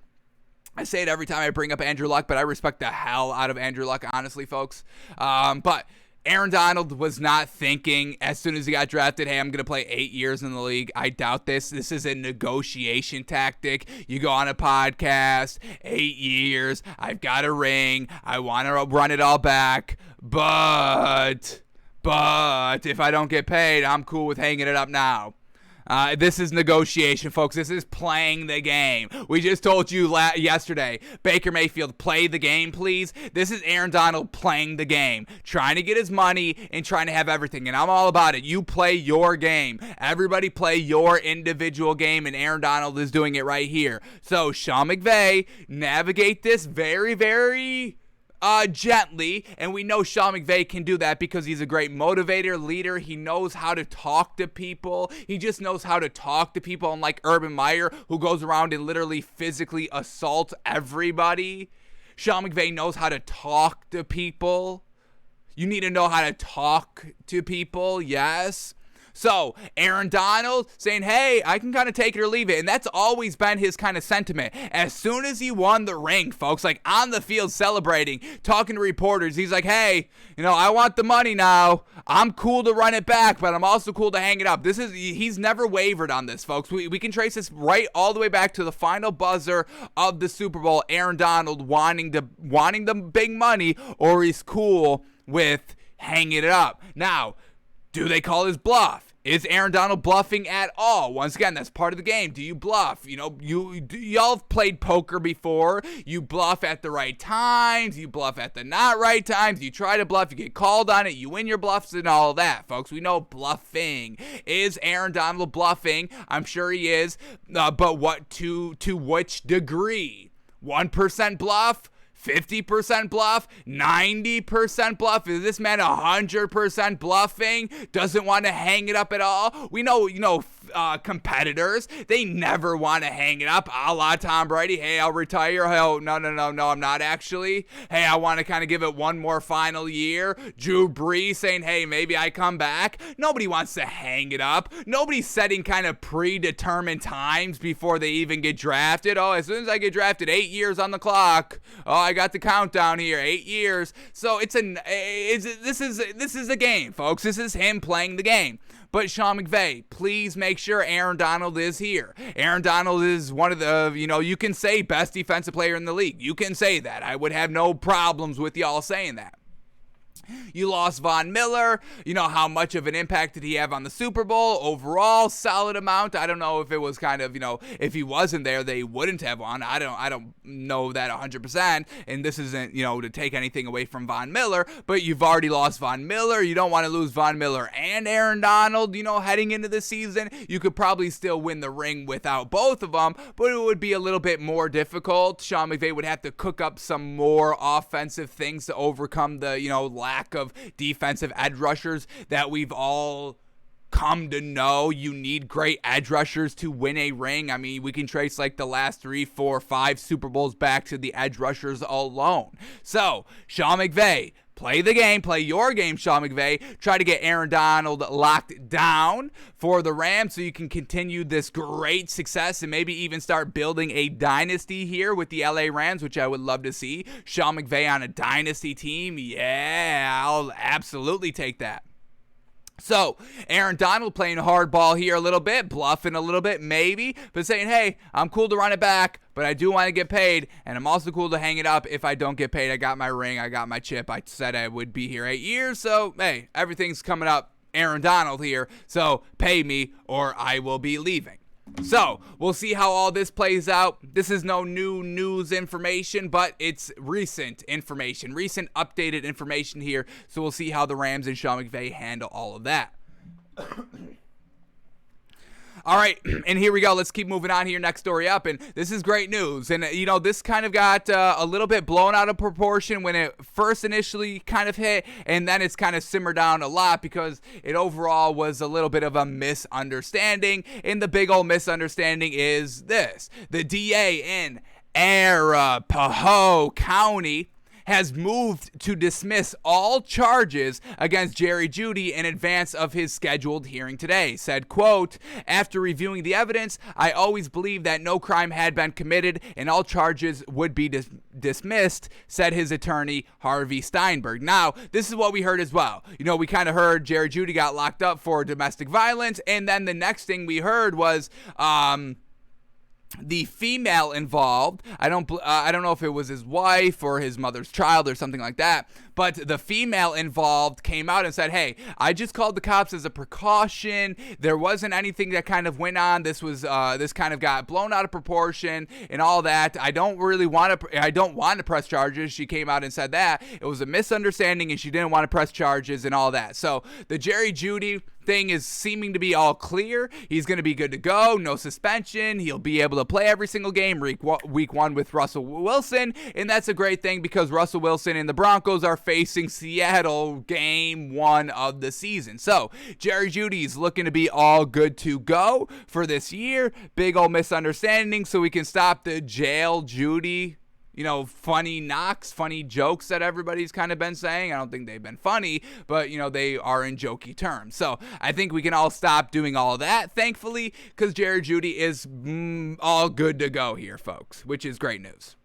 every time I bring up Andrew Luck, but I respect the hell out of Andrew Luck, honestly, folks. But Aaron Donald was not thinking as soon as he got drafted, hey, I'm going to play 8 years in the league. I doubt this. This is a negotiation tactic. You go on a podcast, 8 years, I've got a ring, I want to run it all back, but if I don't get paid, I'm cool with hanging it up now. This is negotiation, folks. This is playing the game. We just told you yesterday, Baker Mayfield, play the game, please. This is Aaron Donald playing the game, trying to get his money and trying to have everything. And I'm all about it. You play your game. Everybody play your individual game, and Aaron Donald is doing it right here. So, Sean McVay, navigate this very, very gently, and we know Sean McVay can do that because he's a great motivator, leader. He knows how to talk to people. He just knows how to talk to people, unlike Urban Meyer, who goes around and literally physically assaults everybody. Sean McVay knows how to talk to people. You need to know how to talk to people, yes. So, Aaron Donald saying, hey, I can kind of take it or leave it. And that's always been his kind of sentiment. As soon as he won the ring, folks, like on the field celebrating, talking to reporters, he's like, hey, I want the money now. I'm cool to run it back, but I'm also cool to hang it up. He's never wavered on this, folks. We can trace this right all the way back to the final buzzer of the Super Bowl. Aaron Donald wanting the big money, or he's cool with hanging it up. Now, do they call his bluff? Is Aaron Donald bluffing at all? Once again, that's part of the game. Do you bluff? Y'all have played poker before. You bluff at the right times. You bluff at the not right times. You try to bluff. You get called on it. You win your bluffs and all of that, folks. We know bluffing. Is Aaron Donald bluffing? I'm sure he is. But what to which degree? 1% bluff? 50% bluff, 90% bluff. Is this man 100% bluffing? Doesn't want to hang it up at all? We know, competitors, they never want to hang it up. A la Tom Brady. Hey, I'll retire. Oh, no, I'm not actually. Hey, I want to kind of give it one more final year. Drew Brees saying, hey, maybe I come back. Nobody wants to hang it up. Nobody's setting kind of predetermined times before they even get drafted. Oh, as soon as I get drafted, 8 years on the clock. Oh, I got the countdown here, 8 years. So this is a game, folks. This is him playing the game. But Sean McVay, please make sure Aaron Donald is here. Aaron Donald is one of the, you can say best defensive player in the league. You can say that. I would have no problems with y'all saying that. You lost Von Miller. How much of an impact did he have on the Super Bowl? Overall, solid amount. I don't know if it was kind of, if he wasn't there, they wouldn't have won. I don't know that 100%. And this isn't, to take anything away from Von Miller, but you've already lost Von Miller. You don't want to lose Von Miller and Aaron Donald, heading into the season. You could probably still win the ring without both of them, but it would be a little bit more difficult. Sean McVay would have to cook up some more offensive things to overcome the, lack of defensive edge rushers that we've all come to know. You need great edge rushers to win a ring. I mean, we can trace like the last 3, 4, 5 Super Bowls back to the edge rushers alone. So, Sean McVay, play the game, play your game, Sean McVay. Try to get Aaron Donald locked down for the Rams so you can continue this great success and maybe even start building a dynasty here with the LA Rams, which I would love to see. Sean McVay on a dynasty team, yeah, I'll absolutely take that. So, Aaron Donald playing hardball here a little bit, bluffing a little bit maybe, but saying, hey, I'm cool to run it back, but I do want to get paid, and I'm also cool to hang it up if I don't get paid. I got my ring, I got my chip, I said I would be here 8 years, so, hey, everything's coming up Aaron Donald here, so pay me or I will be leaving. So, we'll see how all this plays out. This is no new news information, but it's recent information, recent updated information here. So, we'll see how the Rams and Sean McVay handle all of that. All right, and here we go. Let's keep moving on here. Next story up, and this is great news. And, this kind of got a little bit blown out of proportion when it first initially kind of hit, and then it's kind of simmered down a lot because it overall was a little bit of a misunderstanding. And the big old misunderstanding is this. The DA in Arapahoe County has moved to dismiss all charges against Jerry Jeudy in advance of his scheduled hearing today. Said, quote, after reviewing the evidence, I always believed that no crime had been committed and all charges would be dismissed, said his attorney, Harvey Steinberg. Now, this is what we heard as well. We kind of heard Jerry Jeudy got locked up for domestic violence, and then the next thing we heard was, the female involved, I don't know if it was his wife or his mother's child or something like that, but the female involved came out and said, hey, I just called the cops as a precaution. There wasn't anything that kind of went on. This kind of got blown out of proportion and all that. I don't want to press charges. She came out and said that. It was a misunderstanding and she didn't want to press charges and all that. So the Jerry Jeudy thing is seeming to be all clear. He's going to be good to go. No suspension. He'll be able to play every single game week 1 with Russell Wilson. And that's a great thing because Russell Wilson and the Broncos are facing Seattle game 1 of the season. So Jerry Jeudy's looking to be all good to go for this year. Big old misunderstanding so we can stop the jail Jeudy funny knocks, funny jokes that everybody's kind of been saying. I don't think they've been funny, but, they are in jokey terms. So I think we can all stop doing all that, thankfully, because Jerry Jeudy is all good to go here, folks, which is great news.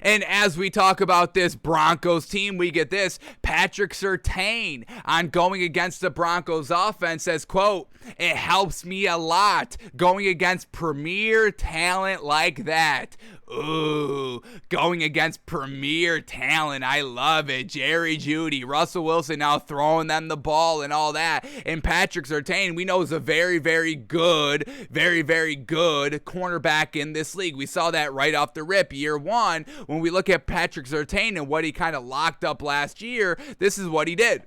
And as we talk about this Broncos team, we get this. Patrick Surtain on going against the Broncos offense says, quote, "It helps me a lot going against premier talent like that." Ooh, going against premier talent. I love it. Jerry Jeudy, Russell Wilson now throwing them the ball and all that. And Patrick Surtain, we know, is a very, very good cornerback in this league. We saw that right off the rip, year one. When we look at Patrick Surtain and what he kind of locked up last year, this is what he did.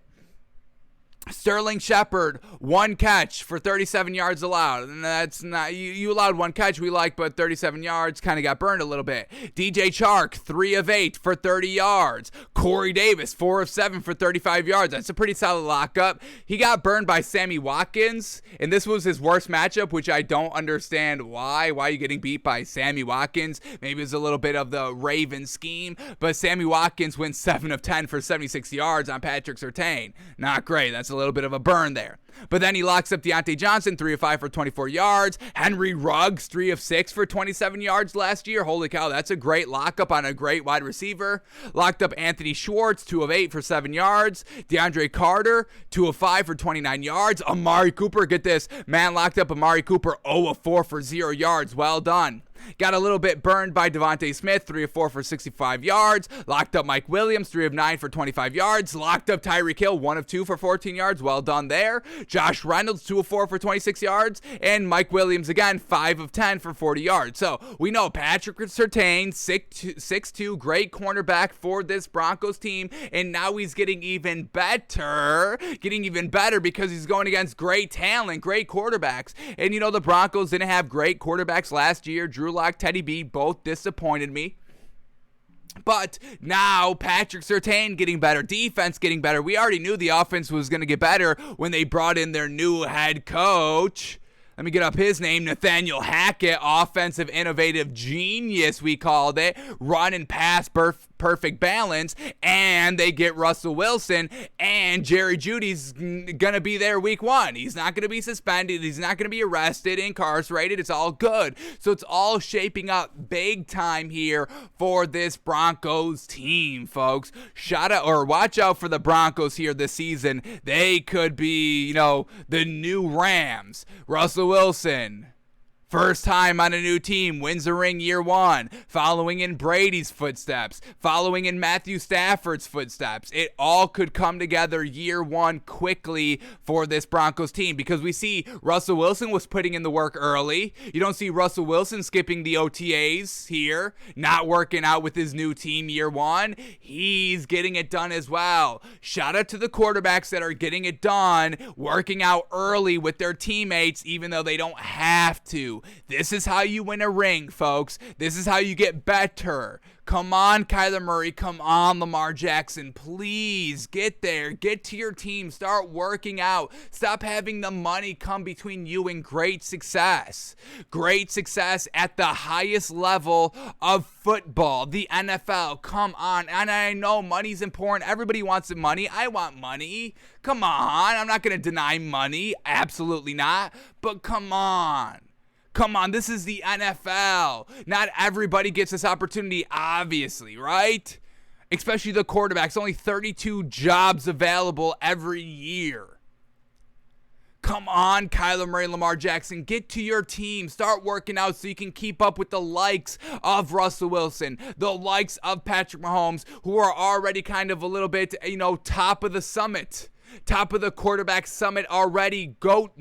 Sterling Shepard, 1 catch for 37 yards allowed. And that's not, you allowed 1 catch, we like, but 37 yards kind of got burned a little bit. DJ Chark, 3 of 8 for 30 yards. Corey Davis, 4 of 7 for 35 yards. That's a pretty solid lockup. He got burned by Sammy Watkins, and this was his worst matchup, which I don't understand why. Why are you getting beat by Sammy Watkins? Maybe it's a little bit of the Raven scheme, but Sammy Watkins wins 7 of 10 for 76 yards on Patrick Surtain. Not great. That's a little bit of a burn there. But then he locks up Deontay Johnson, 3 of 5 for 24 yards. Henry Ruggs, 3 of 6 for 27 yards last year. Holy cow, that's a great lockup on a great wide receiver. Locked up Anthony Schwartz, 2 of 8 for 7 yards. DeAndre Carter, 2 of 5 for 29 yards. Amari Cooper, get this, man locked up Amari Cooper, 0 of 4 for 0 yards. Well done. Got a little bit burned by Devontae Smith, 3 of 4 for 65 yards. Locked up Mike Williams, 3 of 9 for 25 yards. Locked up Tyreek Hill, 1 of 2 for 14 yards. Well done there. Josh Reynolds, 2 of 4 for 26 yards. And Mike Williams, again, 5 of 10 for 40 yards. So we know Patrick Surtain, 6'2", great cornerback for this Broncos team. And now he's getting even better because he's going against great talent, great quarterbacks. And the Broncos didn't have great quarterbacks last year. Drew Lock, Teddy B, both disappointed me. But now Patrick Surtain getting better, defense getting better. We already knew the offense was going to get better when they brought in their new head coach. Let me get up his name, Nathaniel Hackett, offensive innovative genius, we called it. Run and pass perfect balance, and they get Russell Wilson, and Jerry Jeudy's going to be there week 1. He's not going to be suspended. He's not going to be arrested, incarcerated. It's all good. So it's all shaping up big time here for this Broncos team, folks. Watch out for the Broncos here this season. They could be, the new Rams. Russell Wilson, first time on a new team, wins a ring year 1, following in Brady's footsteps, following in Matthew Stafford's footsteps. It all could come together year 1 quickly for this Broncos team, because we see Russell Wilson was putting in the work early. You don't see Russell Wilson skipping the OTAs here, not working out with his new team year 1. He's getting it done as well. Shout out to the quarterbacks that are getting it done, working out early with their teammates, even though they don't have to. This is how you win a ring, folks. This is how you get better. Come on, Kyler Murray. Come on, Lamar Jackson. Please get there. Get to your team. Start working out. Stop having the money come between you and great success. Great success at the highest level of football, the NFL. Come on. And I know money's important. Everybody wants money. I want money. Come on. I'm not going to deny money. Absolutely not. But come on. Come on, this is the NFL. Not everybody gets this opportunity, obviously, right? Especially the quarterbacks. Only 32 jobs available every year. Come on, Kyler Murray and Lamar Jackson. Get to your team. Start working out so you can keep up with the likes of Russell Wilson, the likes of Patrick Mahomes, who are already kind of a little bit, top of the summit. Top of the quarterback summit already. GOAT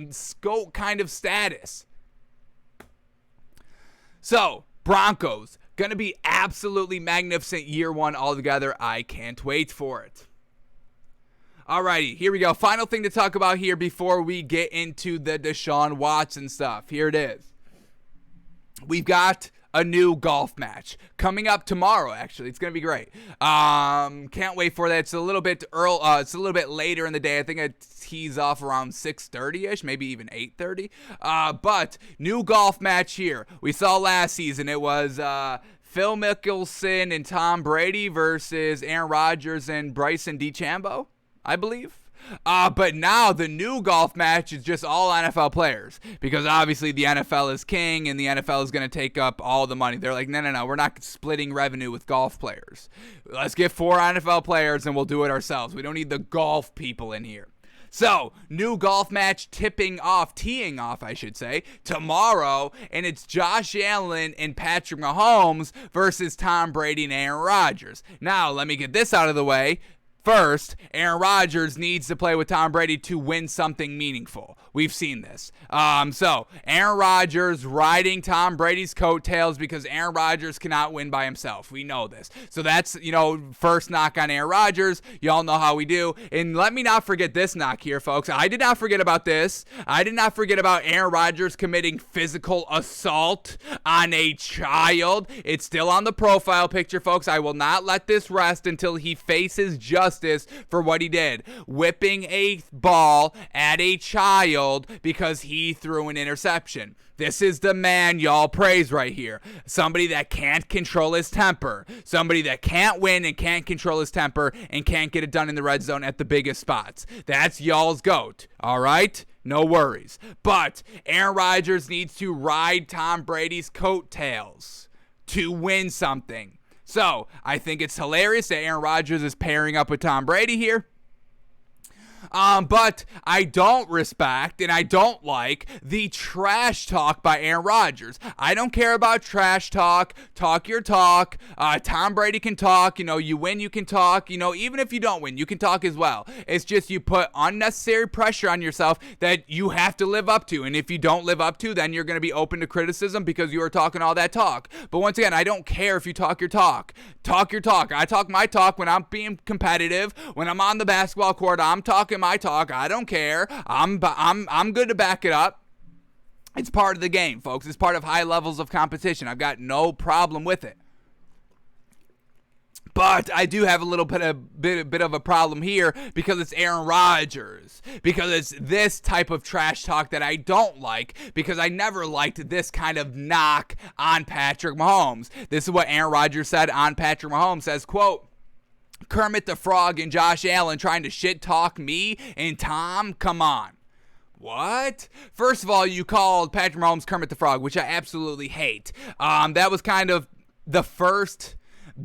kind of status. So, Broncos, going to be absolutely magnificent year 1 altogether. I can't wait for it. Alrighty, here we go. Final thing to talk about here before we get into the Deshaun Watson stuff. Here it is. We've got a new golf match coming up tomorrow. Actually, it's gonna be great. Can't wait for that. It's a little bit early. It's a little bit later in the day. I think it tees off around 6:30ish, maybe even 8:30. But new golf match here. We saw last season. It was Phil Mickelson and Tom Brady versus Aaron Rodgers and Bryson DeChambeau, I believe. But now the new golf match is just all NFL players, because obviously the NFL is king and the NFL is going to take up all the money. They're like, no, we're not splitting revenue with golf players. Let's get 4 NFL players and we'll do it ourselves. We don't need the golf people in here. So, new golf match teeing off, tomorrow, and it's Josh Allen and Patrick Mahomes versus Tom Brady and Aaron Rodgers. Now, let me get this out of the way. First, Aaron Rodgers needs to play with Tom Brady to win something meaningful. We've seen this. So, Aaron Rodgers riding Tom Brady's coattails because Aaron Rodgers cannot win by himself. We know this. So that's, first knock on Aaron Rodgers. Y'all know how we do. And let me not forget this knock here, folks. I did not forget about this. I did not forget about Aaron Rodgers committing physical assault on a child. It's still on the profile picture, folks. I will not let this rest until he faces justice for what he did, whipping a ball at a child because he threw an interception. This is the man y'all praise right here. Somebody that can't control his temper. Somebody that can't win and can't control his temper and can't get it done in the red zone at the biggest spots. That's y'all's GOAT, all right? No worries. But Aaron Rodgers needs to ride Tom Brady's coattails to win something. So, I think it's hilarious that Aaron Rodgers is pairing up with Tom Brady here. But I don't respect and I don't like the trash talk by Aaron Rodgers. I don't care about trash talk. Talk your talk. Tom Brady can talk. You win, you can talk. Even if you don't win, you can talk as well. It's just you put unnecessary pressure on yourself that you have to live up to. And if you don't live up to, then you're going to be open to criticism because you are talking all that talk. But once again, I don't care if you talk your talk. Talk your talk. I talk my talk when I'm being competitive. When I'm on the basketball court, I'm talking my talk. I don't care. I'm good to back it up. It's part of the game, folks. It's part of high levels of competition. I've got no problem with it. But I do have a little bit of a problem here because it's Aaron Rodgers. Because it's this type of trash talk that I don't like, because I never liked this kind of knock on Patrick Mahomes. This is what Aaron Rodgers said on Patrick Mahomes. Says, quote, Kermit the Frog and Josh Allen trying to shit talk me and Tom? Come on. What? First of all, you called Patrick Mahomes Kermit the Frog, which I absolutely hate. That was kind of the first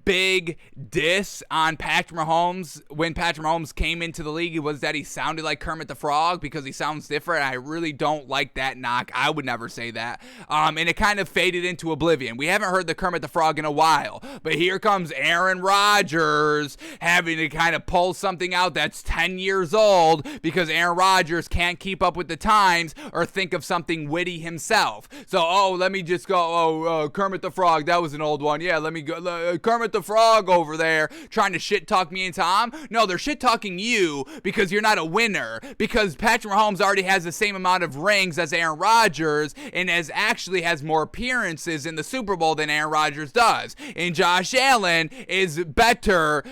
big diss on Patrick Mahomes when Patrick Mahomes came into the league, was that he sounded like Kermit the Frog because he sounds different. I really don't like that knock. I would never say that. And it kind of faded into oblivion. We haven't heard the Kermit the Frog in a while, but here comes Aaron Rodgers having to kind of pull something out that's 10 years old because Aaron Rodgers can't keep up with the times or think of something witty himself. So, let me just go, Kermit the Frog, that was an old one. Yeah, let me go, Kermit the Frog over there trying to shit talk me and Tom. No, they're shit talking you because you're not a winner, because Patrick Mahomes already has the same amount of rings as Aaron Rodgers and actually has more appearances in the Super Bowl than Aaron Rodgers does. And Josh Allen is better.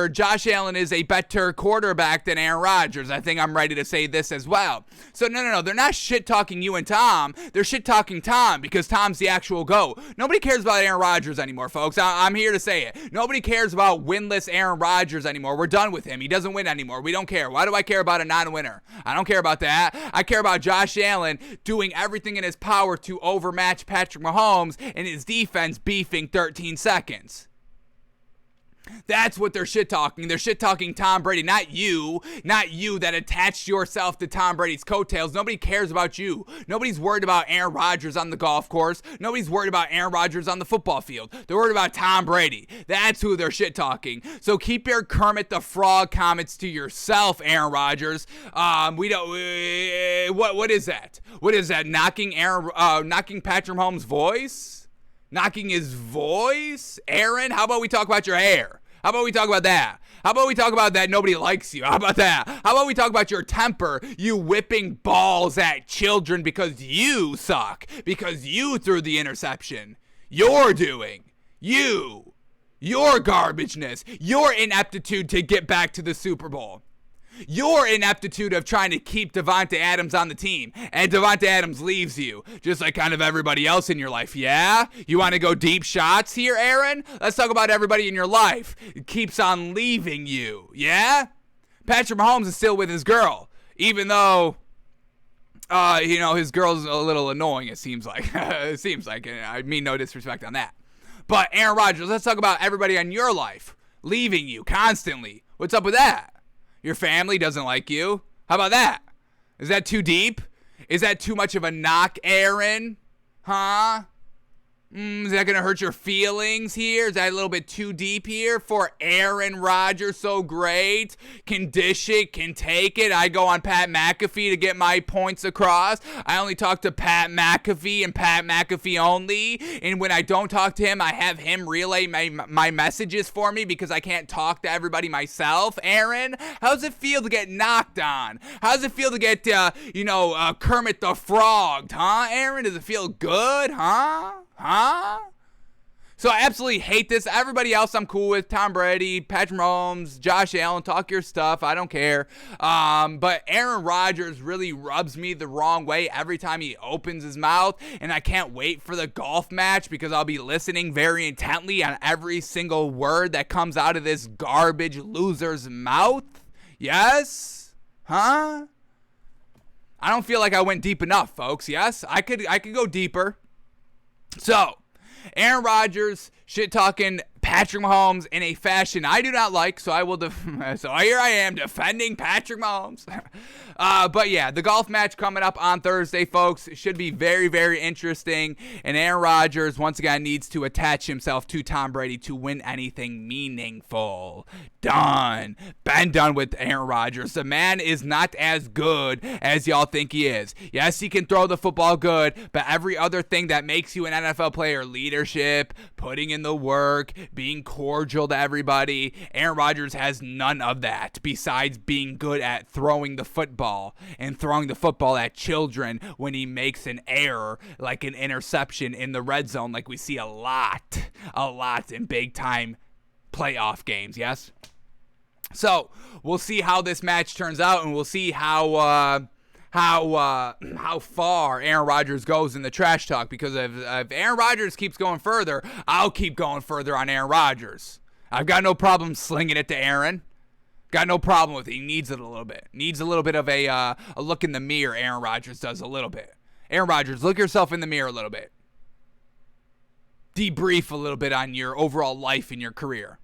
Josh Allen is a better quarterback than Aaron Rodgers. I think I'm ready to say this as well. So no, they're not shit talking you and Tom. They're shit talking Tom because Tom's the actual GOAT. Nobody cares about Aaron Rodgers anymore, folks. I'm here to say it. Nobody cares about winless Aaron Rodgers anymore. We're done with him. He doesn't win anymore. We don't care. Why do I care about a non-winner? I don't care about that. I care about Josh Allen doing everything in his power to overmatch Patrick Mahomes and his defense beefing 13 seconds. That's what they're shit talking. They're shit talking Tom Brady, not you that attached yourself to Tom Brady's coattails. Nobody cares about you. Nobody's worried about Aaron Rodgers on the golf course. Nobody's worried about Aaron Rodgers on the football field. They're worried about Tom Brady. That's who they're shit talking. So keep your Kermit the Frog comments to yourself, Aaron Rodgers. We don't. What is that? What is that? Knocking Patrick Mahomes' voice? Knocking his voice? Aaron, how about we talk about your hair? How about we talk about that? How about we talk about that nobody likes you? How about that? How about we talk about your temper, you whipping balls at children because you suck, because you threw the interception? Your garbageness, your ineptitude to get back to the Super Bowl. Your ineptitude of trying to keep Devontae Adams on the team, and Devontae Adams leaves you, just like kind of everybody else in your life. Yeah? You want to go deep shots here, Aaron? Let's talk about everybody in your life. It keeps on leaving you. Yeah? Patrick Mahomes is still with his girl, even though, his girl's a little annoying, it seems like. And I mean no disrespect on that. But Aaron Rodgers, let's talk about everybody in your life leaving you constantly. What's up with that? Your family doesn't like you. How about that? Is that too deep? Is that too much of a knock, Aaron? Huh? Is that going to hurt your feelings here? Is that a little bit too deep here for Aaron Rodgers? So great. Can dish it, can take it. I go on Pat McAfee to get my points across. I only talk to Pat McAfee and Pat McAfee only. And when I don't talk to him, I have him relay my messages for me because I can't talk to everybody myself. Aaron, how does it feel to get knocked on? How does it feel to get, Kermit the Frog? Huh, Aaron? Does it feel good? Huh? So I absolutely hate this. Everybody else I'm cool with. Tom Brady, Patrick Mahomes, Josh Allen, talk your stuff. I don't care. But Aaron Rodgers really rubs me the wrong way every time he opens his mouth. And I can't wait for the golf match because I'll be listening very intently on every single word that comes out of this garbage loser's mouth. Yes? Huh? I don't feel like I went deep enough, folks. Yes? I could go deeper. So, Aaron Rodgers shit-talking Patrick Mahomes in a fashion I do not like, so I will. So here I am defending Patrick Mahomes. But yeah, the golf match coming up on Thursday, folks, should be very, very interesting. And Aaron Rodgers once again needs to attach himself to Tom Brady to win anything meaningful. Done. Been done with Aaron Rodgers. The man is not as good as y'all think he is. Yes, he can throw the football good, but every other thing that makes you an NFL player, leadership, putting in the work, being cordial to everybody, Aaron Rodgers has none of that besides being good at throwing the football and throwing the football at children when he makes an error like an interception in the red zone like we see a lot in big time playoff games. Yes? So we'll see how this match turns out, and we'll see how far Aaron Rodgers goes in the trash talk, because if Aaron Rodgers keeps going further, I'll keep going further on Aaron Rodgers. I've got no problem slinging it to Aaron. Got no problem with it. He needs it a little bit. Needs a little bit of a look in the mirror. Aaron Rodgers does a little bit. Aaron Rodgers, look yourself in the mirror a little bit. Debrief a little bit on your overall life and your career.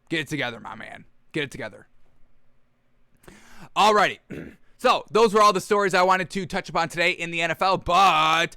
Get it together, my man. Get it together. Alrighty. So, those were all the stories I wanted to touch upon today in the NFL, but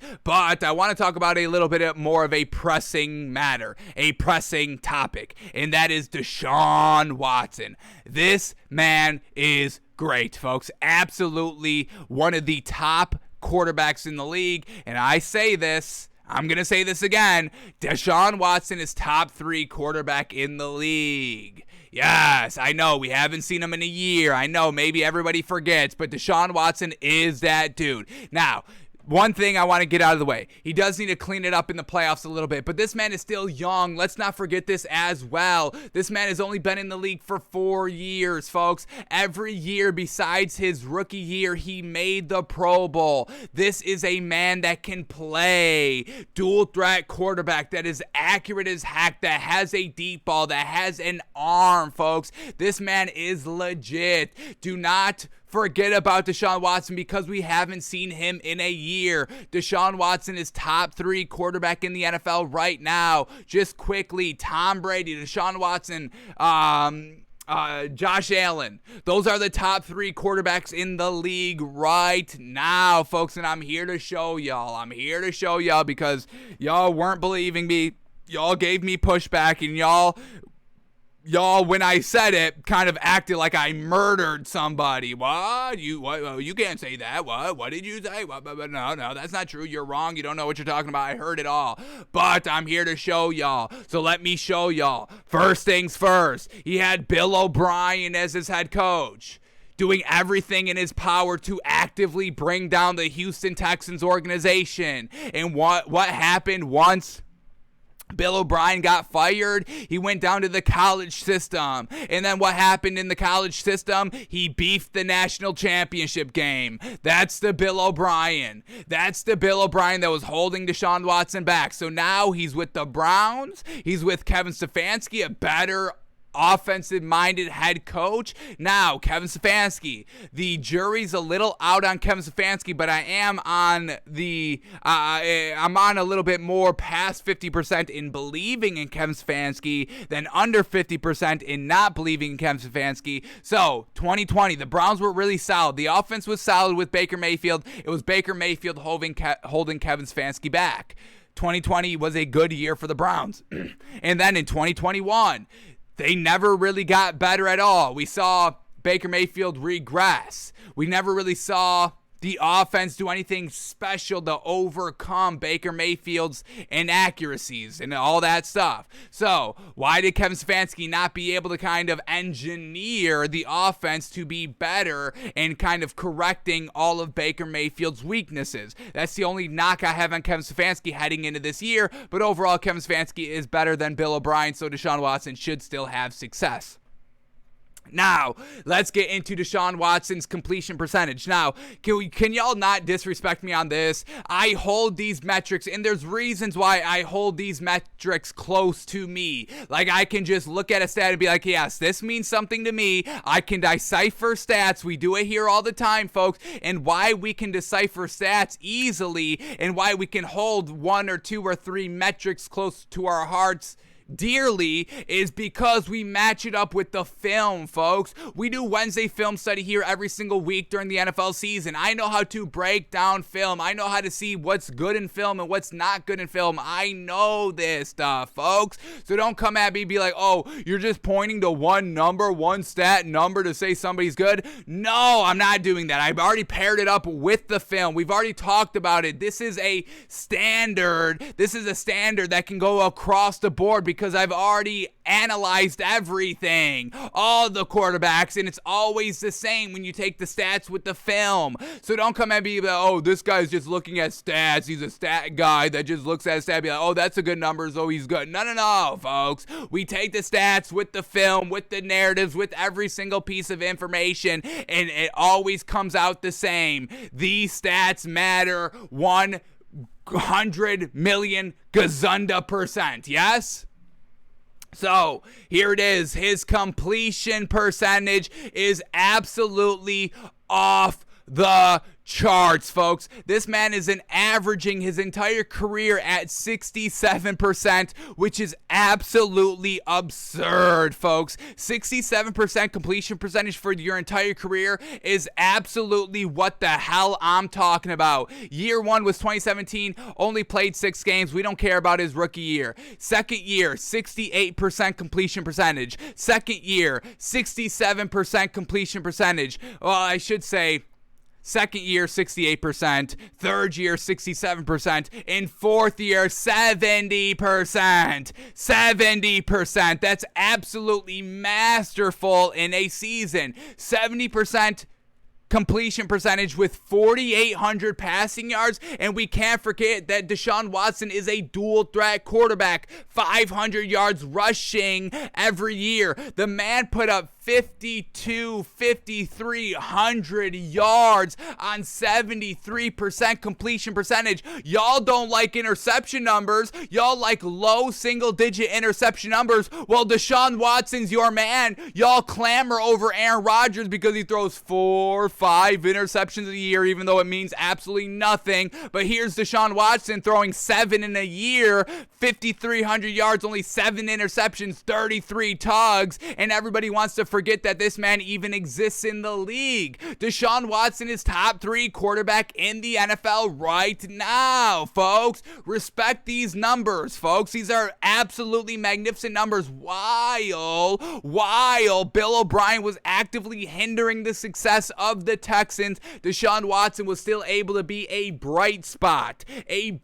I want to talk about a little bit more of a pressing matter, a pressing topic, and that is Deshaun Watson. This man is great, folks. Absolutely one of the top quarterbacks in the league, and I say this, I'm going to say this again, Deshaun Watson is top 3 quarterback in the league. Yes, I know we haven't seen him in a year. I know maybe everybody forgets, but Deshaun Watson is that dude. Now, one thing I want to get out of the way. He does need to clean it up in the playoffs a little bit, but this man is still young. Let's not forget this as well. This man has only been in the league for 4 years, folks. Every year besides his rookie year, he made the Pro Bowl. This is a man that can play. Dual threat quarterback that is accurate as heck, that has a deep ball, that has an arm, folks. This man is legit. Do not forget about Deshaun Watson because we haven't seen him in a year. Deshaun Watson is top 3 quarterback in the NFL right now. Just quickly, Tom Brady, Deshaun Watson, Josh Allen. Those are the top 3 quarterbacks in the league right now, folks. And I'm here to show y'all. I'm here to show y'all because y'all weren't believing me. Y'all gave me pushback, and y'all, when I said it, kind of acted like I murdered somebody. What? You can't say that. What did you say? No, that's not true. You're wrong. You don't know what you're talking about. I heard it all. But I'm here to show y'all. So let me show y'all. First things first, he had Bill O'Brien as his head coach, doing everything in his power to actively bring down the Houston Texans organization. And what happened once Bill O'Brien got fired. He went down to the college system. And then what happened in the college system? He beefed the national championship game. That's the Bill O'Brien. That's the Bill O'Brien that was holding Deshaun Watson back. So now he's with the Browns. He's with Kevin Stefanski, a better offensive-minded head coach. Now, Kevin Stefanski, the jury's a little out on Kevin Stefanski, but I am on I'm on a little bit more past 50% in believing in Kevin Stefanski than under 50% in not believing in Kevin Stefanski. So, 2020, the Browns were really solid. The offense was solid with Baker Mayfield. It was Baker Mayfield holding Kevin Stefanski back. 2020 was a good year for the Browns. And then in 2021, they never really got better at all. We saw Baker Mayfield regress. We never really saw the offense do anything special to overcome Baker Mayfield's inaccuracies and all that stuff. So, why did Kevin Stefanski not be able to kind of engineer the offense to be better and kind of correcting all of Baker Mayfield's weaknesses? That's the only knock I have on Kevin Stefanski heading into this year, but overall, Kevin Stefanski is better than Bill O'Brien, so Deshaun Watson should still have success. Now, let's get into Deshaun Watson's completion percentage. Now, can y'all not disrespect me on this? I hold these metrics, and there's reasons why I hold these metrics close to me. Like, I can just look at a stat and be like, yes, this means something to me. I can decipher stats. We do it here all the time, folks. And why we can decipher stats easily and why we can hold 1 or 2 or 3 metrics close to our hearts dearly is because we match it up with the film, folks. We do Wednesday film study here every single week during the NFL season. I know how to break down film. I know how to see what's good in film and what's not good in film. I know this stuff, folks. So don't come at me and be like, oh, you're just pointing to one number, one stat number to say somebody's good. No, I'm not doing that. I've already paired it up with the film. We've already talked about it. This is a standard. This is a standard that can go across the board because I've already analyzed everything, all the quarterbacks, and it's always the same when you take the stats with the film. So don't come at me like, oh, this guy's just looking at stats. He's a stat guy that just looks at a stat and be like, oh, that's a good number, so he's good. No, folks. We take the stats with the film, with the narratives, with every single piece of information, and it always comes out the same. These stats matter 100 million gazunda %. Yes? So, here it is. His completion percentage is absolutely off the charts, folks. This man is averaging his entire career at 67%, which is absolutely absurd, folks. 67% completion percentage for your entire career is absolutely what the hell I'm talking about. Year 1 was 2017, only played 6 games. We don't care about his rookie year. Second year, 68% completion percentage. Second year, 67% completion percentage. Well, I should say, second year, 68%. Third year, 67%. And fourth year, 70%. 70%. That's absolutely masterful in a season. 70% completion percentage with 4,800 passing yards, and we can't forget that Deshaun Watson is a dual threat quarterback, 500 yards rushing every year. The man put up 5,300 yards on 73% completion percentage. Y'all don't like interception numbers. Y'all like low single-digit interception numbers. Well, Deshaun Watson's your man. Y'all clamor over Aaron Rodgers because he throws 4, 5 interceptions a year, even though it means absolutely nothing. But here's Deshaun Watson throwing 7 in a year, 5,300 yards, only 7 interceptions, 33 tugs, and everybody wants to forget that this man even exists in the league. Deshaun Watson is top 3 quarterback in the NFL right now, folks. Respect these numbers, folks. These are absolutely magnificent numbers. While Bill O'Brien was actively hindering the success of the Texans, Deshaun Watson was still able to be a bright spot in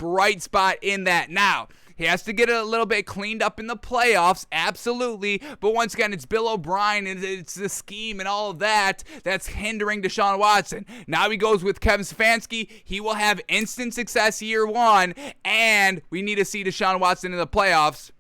that. Now, He has to get it a little bit cleaned up in the playoffs, absolutely. But once again, it's Bill O'Brien and it's the scheme and all of that that's hindering Deshaun Watson. Now he goes with Kevin Stefanski. He will have instant success year one, and we need to see Deshaun Watson in the playoffs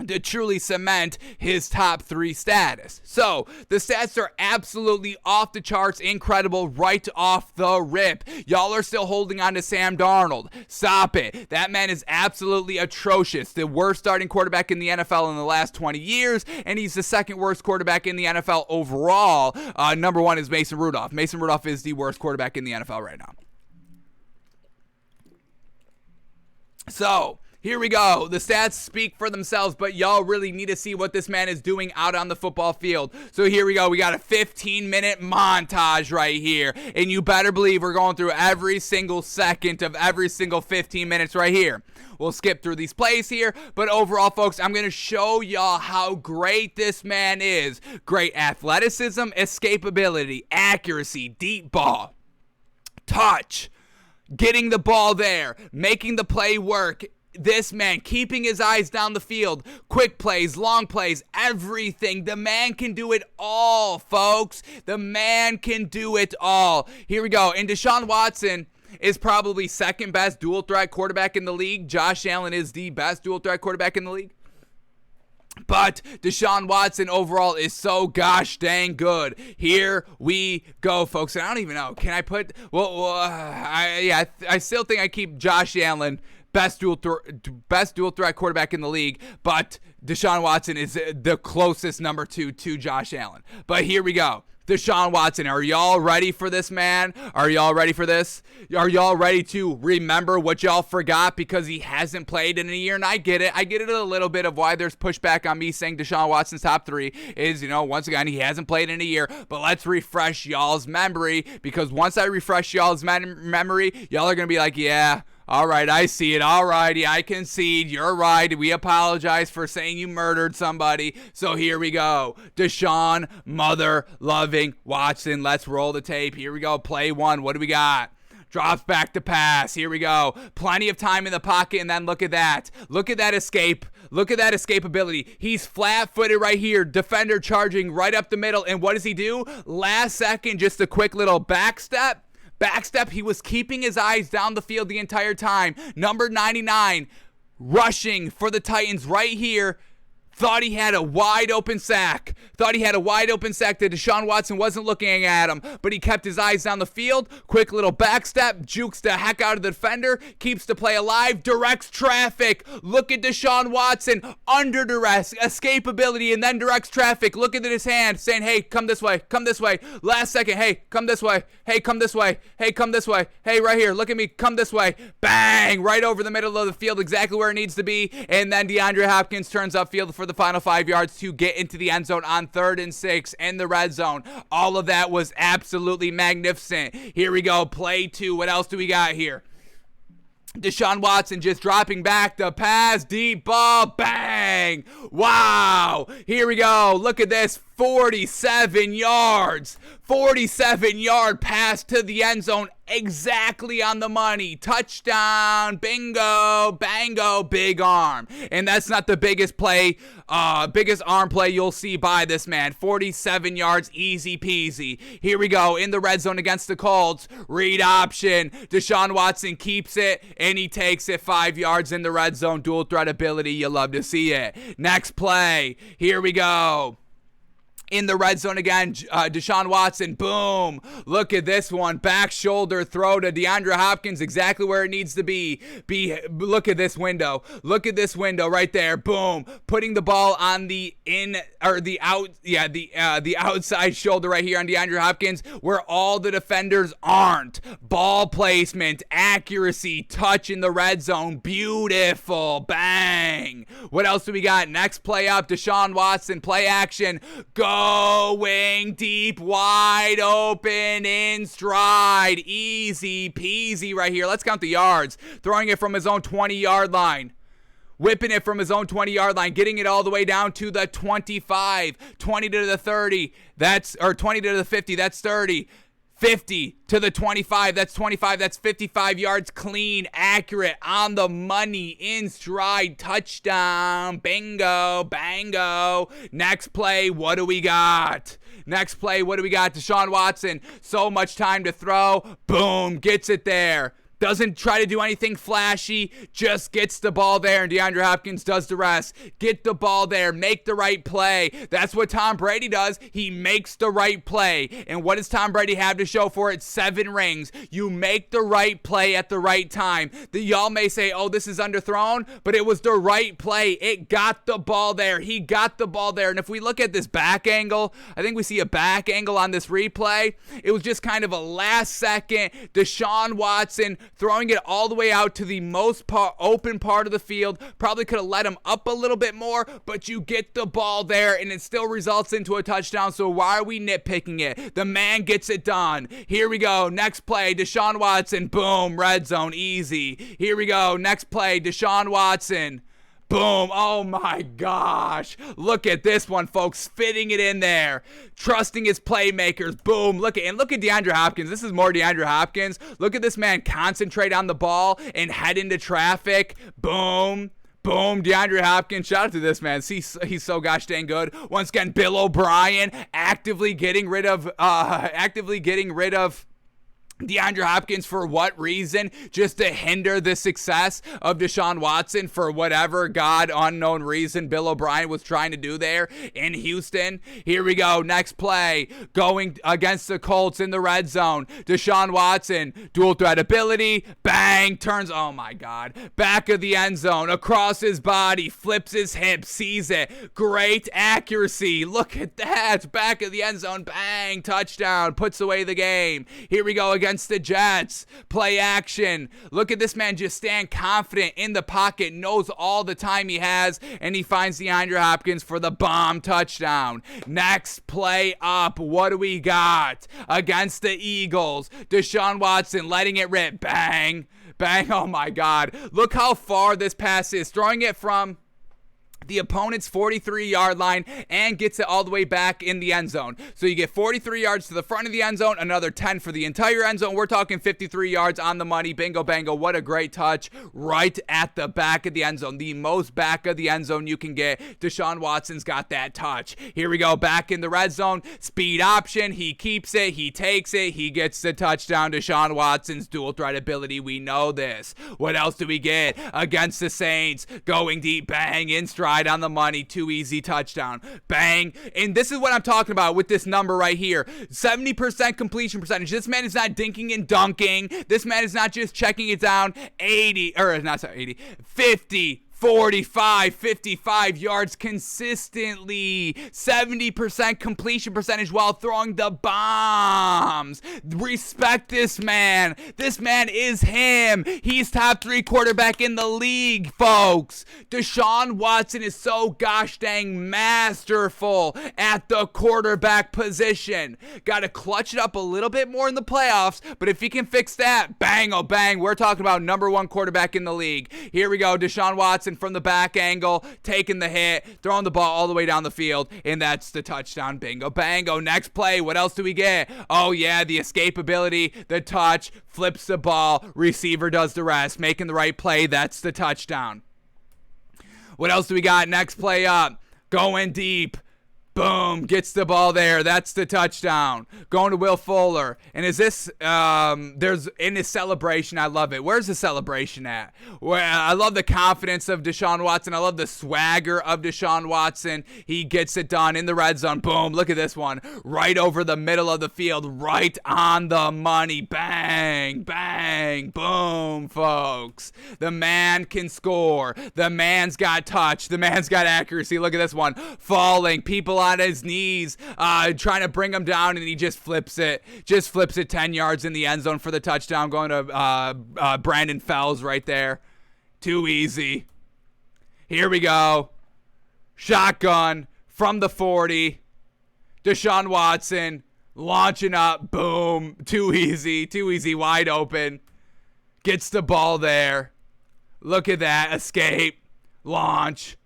to truly cement his top 3 status. So, the stats are absolutely off the charts, incredible right off the rip. Y'all are still holding on to Sam Darnold. Stop it. That man is absolutely atrocious. The worst starting quarterback in the NFL in the last 20 years, and he's the second worst quarterback in the NFL overall. Number 1 is Mason Rudolph. Mason Rudolph is the worst quarterback in the NFL right now. So, here we go. The stats speak for themselves, but y'all really need to see what this man is doing out on the football field. So here we go. We got a 15-minute montage right here, and you better believe we're going through every single second of every single 15 minutes right here. We'll skip through these plays here, but overall, folks, I'm going to show y'all how great this man is. Great athleticism, escapability, accuracy, deep ball, touch, getting the ball there, making the play work. This man keeping his eyes down the field, quick plays, long plays, everything. The man can do it all, folks. The man can do it all. Here we go. And Deshaun Watson is probably second best dual threat quarterback in the league. Josh Allen is the best dual threat quarterback in the league. But Deshaun Watson overall is so gosh dang good. Here we go, folks. And I don't even know. Can I put? I still think I keep Josh Allen best dual threat quarterback in the league, but Deshaun Watson is the closest number 2 to Josh Allen. But here we go. Deshaun Watson, are y'all ready for this, man? Are y'all ready for this? Are y'all ready to remember what y'all forgot because he hasn't played in a year? And I get it. I get it a little bit of why there's pushback on me saying Deshaun Watson's top 3 is, once again, he hasn't played in a year. But let's refresh y'all's memory, because once I refresh y'all's memory, y'all are going to be like, yeah, all right, I see it. All righty, I concede. You're right. We apologize for saying you murdered somebody. So here we go. Deshaun mother-loving Watson. Let's roll the tape. Here we go. Play 1. What do we got? Drops back to pass. Here we go. Plenty of time in the pocket, and then look at that. Look at that escape. Look at that escapability. He's flat-footed right here. Defender charging right up the middle. And what does he do? Last second, just a quick little backstep. He was keeping his eyes down the field the entire time. Number 99, rushing for the Titans right here. Thought he had a wide open sack. That Deshaun Watson wasn't looking at him, but he kept his eyes down the field. Quick little backstep, jukes the heck out of the defender, keeps the play alive, directs traffic. Look at Deshaun Watson under duress, escapability, and then directs traffic. Look at his hand saying, hey, come this way. Last second, hey, come this way. Hey, right here, look at me, come this way. Bang, right over the middle of the field, exactly where it needs to be. And then DeAndre Hopkins turns upfield for the final 5 yards to get into the end zone on 3rd and 6 in the red zone. All of that was absolutely magnificent. Here we go, play 2. What else do we got here? Deshaun Watson just dropping back the pass, deep ball, bang! Wow! Here we go. Look at this, 47 yards. 47-yard pass to the end zone, exactly on the money. Touchdown, bingo, bango, big arm. And that's not the biggest arm play you'll see by this man. 47 yards, easy peasy. Here we go, in the red zone against the Colts. Read option. Deshaun Watson keeps it, and he takes it 5 yards in the red zone. Dual threat ability, you love to see it. Next play, here we go. In the red zone again, Deshaun Watson, boom. Look at this one, back shoulder throw to DeAndre Hopkins, exactly where it needs to be. Look at this window. Look at this window right there, boom. Putting the ball on the outside shoulder right here on DeAndre Hopkins, where all the defenders aren't. Ball placement, accuracy, touch in the red zone, beautiful, bang. What else do we got? Next play up, Deshaun Watson, play action, going deep, wide open, in stride. Easy peasy right here. Let's count the yards. Throwing it from his own 20-yard line. Whipping it from his own 20-yard line, getting it all the way down to the 25, 20 to the 30, or 20 to the 50, that's 30. 50 to the 25. That's 25. That's 55 yards clean, accurate, on the money, in stride, touchdown. Bingo, bango. Next play, what do we got? Deshaun Watson, so much time to throw. Boom, gets it there. Doesn't try to do anything flashy, just gets the ball there, and DeAndre Hopkins does the rest. Get the ball there, make the right play. That's what Tom Brady does. He makes the right play. And what does Tom Brady have to show for it? 7 rings. You make the right play at the right time. Y'all may say, oh, this is underthrown, but it was the right play. It got the ball there. He got the ball there. And if we look at this back angle, I think we see a back angle on this replay. It was just kind of a last second Deshaun Watson throwing it all the way out to the most open part of the field. Probably could have let him up a little bit more, but you get the ball there, and it still results into a touchdown. So why are we nitpicking it? The man gets it done. Here we go. Next play, Deshaun Watson. Boom, red zone, easy. Here we go. Next play, Deshaun Watson. Boom. Oh my gosh. Look at this one, folks. Fitting it in there. Trusting his playmakers. Boom. Look at DeAndre Hopkins. This is more DeAndre Hopkins. Look at this man concentrate on the ball and head into traffic. Boom. Boom, DeAndre Hopkins. Shout out to this man. He's so gosh dang good. Once again, Bill O'Brien actively getting rid of DeAndre Hopkins. For what reason? Just to hinder the success of Deshaun Watson for whatever God unknown reason Bill O'Brien was trying to do there in Houston. Here we go. Next play. Going against the Colts in the red zone. Deshaun Watson. Dual threat ability. Bang. Turns. Oh my God. Back of the end zone. Across his body. Flips his hip. Sees it. Great accuracy. Look at that. Back of the end zone. Bang. Touchdown. Puts away the game. Here we go against the Jets. Play action. Look at this man just stand confident in the pocket, knows all the time he has, and he finds DeAndre Hopkins for the bomb touchdown. Next play up. What do we got? Against the Eagles. Deshaun Watson letting it rip. Bang. Bang. Oh my God. Look how far this pass is. Throwing it from the opponent's 43-yard line and gets it all the way back in the end zone. So you get 43 yards to the front of the end zone, another 10 for the entire end zone. We're talking 53 yards on the money. Bingo, bango. What a great touch right at the back of the end zone. The most back of the end zone you can get. Deshaun Watson's got that touch. Here we go. Back in the red zone. Speed option. He keeps it. He takes it. He gets the touchdown. Deshaun Watson's dual threat ability. We know this. What else do we get? Against the Saints. Going deep. Bang. In stride. On the money. Too easy. Touchdown. Bang. And this is what I'm talking about with this number right here. 70% completion percentage. This man is not dinking and dunking. This man is not just checking it down. 50, 45, 55 yards consistently. 70% completion percentage while throwing the bombs. Respect this man. This man is him. He's top 3 quarterback in the league, folks. Deshaun Watson is so gosh dang masterful at the quarterback position. Got to clutch it up a little bit more in the playoffs, but if he can fix that, bang, oh bang, we're talking about number 1 quarterback in the league. Here we go. Deshaun Watson from the back angle, taking the hit, throwing the ball all the way down the field, and that's the touchdown. Bingo, bango. Next play, what else do we get? Oh yeah, the escapability, the touch, flips the ball, receiver does the rest, making the right play, that's the touchdown. What else do we got? Next play up, going deep. Boom, gets the ball there. That's the touchdown. Going to Will Fuller. And is this, there's in his celebration, I love it. Where's the celebration at? Where I love the confidence of Deshaun Watson. I love the swagger of Deshaun Watson. He gets it done in the red zone. Boom, look at this one. Right over the middle of the field. Right on the money. Bang, bang, boom, folks. The man can score. The man's got touch. The man's got accuracy. Look at this one. Falling. People on his knees, trying to bring him down, and he just flips it 10 yards in the end zone for the touchdown, going to Brandon Fells right there. Too easy. Here we go. Shotgun from the 40. Deshaun Watson launching up. Boom. Too easy, wide open. Gets the ball there. Look at that. Escape. Launch.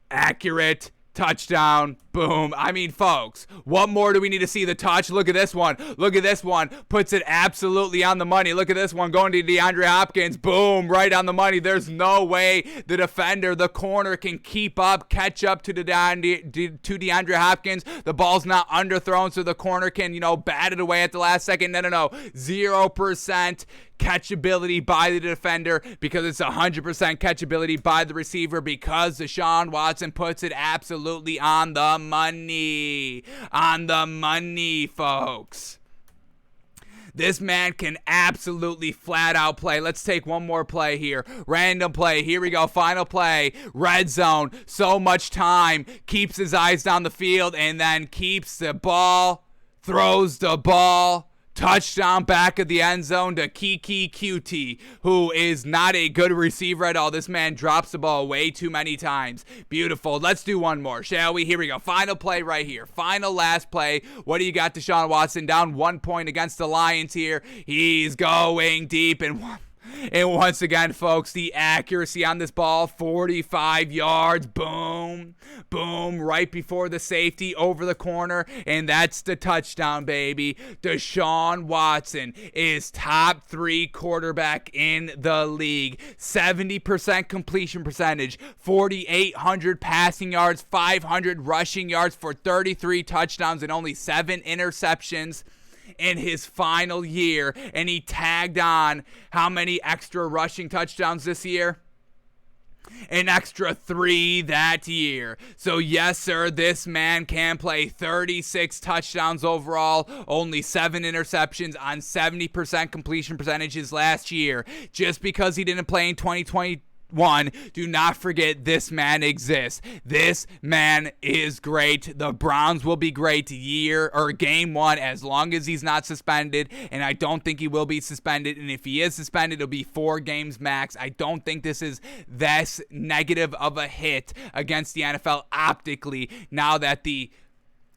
Accurate. Touchdown. Boom. I mean, folks, what more do we need to see? The touch. Look at this one. Look at this one. Puts it absolutely on the money. Look at this one going to DeAndre Hopkins. Boom. Right on the money. There's no way the defender, the corner, can keep up, catch up to DeAndre Hopkins. The ball's not underthrown, so the corner can, bat it away at the last second. No. 0% catchability by the defender because it's 100% catchability by the receiver because Deshaun Watson puts it absolutely on the money. On the money, folks. This man can absolutely flat out play. Let's take one more play here. Random play. Here we go. Final play. Red zone. So much time. Keeps his eyes down the field and then keeps the ball. Throws the ball. Touchdown back of the end zone to Kiki QT, who is not a good receiver at all. This man drops the ball way too many times. Beautiful. Let's do one more, shall we? Here we go. Final play right here. Final last play. What do you got? Deshaun Watson down 1 point against the Lions here. He's going deep and once again, folks, the accuracy on this ball, 45 yards, boom, boom, right before the safety, over the corner, and that's the touchdown, baby. Deshaun Watson is top 3 quarterback in the league, 70% completion percentage, 4,800 passing yards, 500 rushing yards for 33 touchdowns and only 7 interceptions in his final year, and he tagged on how many extra rushing touchdowns this year? An extra 3 that year. So yes, sir, this man can play. 36 touchdowns overall, only 7 interceptions on 70% completion percentages last year. Just because he didn't play in 2021, do not forget this man exists. This man is great. The Browns will be great game 1 as long as he's not suspended, and I don't think he will be suspended, and if he is suspended, it'll be 4 games max. I don't think this is this negative of a hit against the NFL optically now that the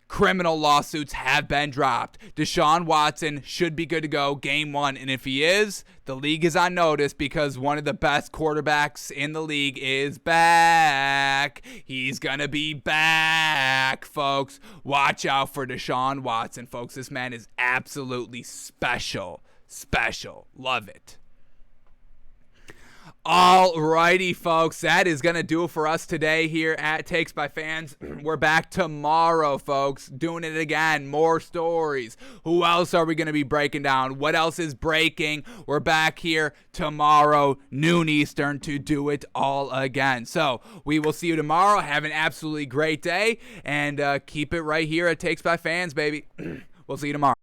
criminal lawsuits have been dropped. Deshaun Watson should be good to go game 1, and if he is, the league is on notice because one of the best quarterbacks in the league is back. He's gonna be back, folks. Watch out for Deshaun Watson, folks. This man is absolutely special. Love it. Alrighty, folks, that is going to do it for us today here at Takes by Fans. We're back tomorrow, folks, doing it again. More stories. Who else are we going to be breaking down? What else is breaking? We're back here tomorrow, noon Eastern, to do it all again. So we will see you tomorrow. Have an absolutely great day, and keep it right here at Takes by Fans, baby. We'll see you tomorrow.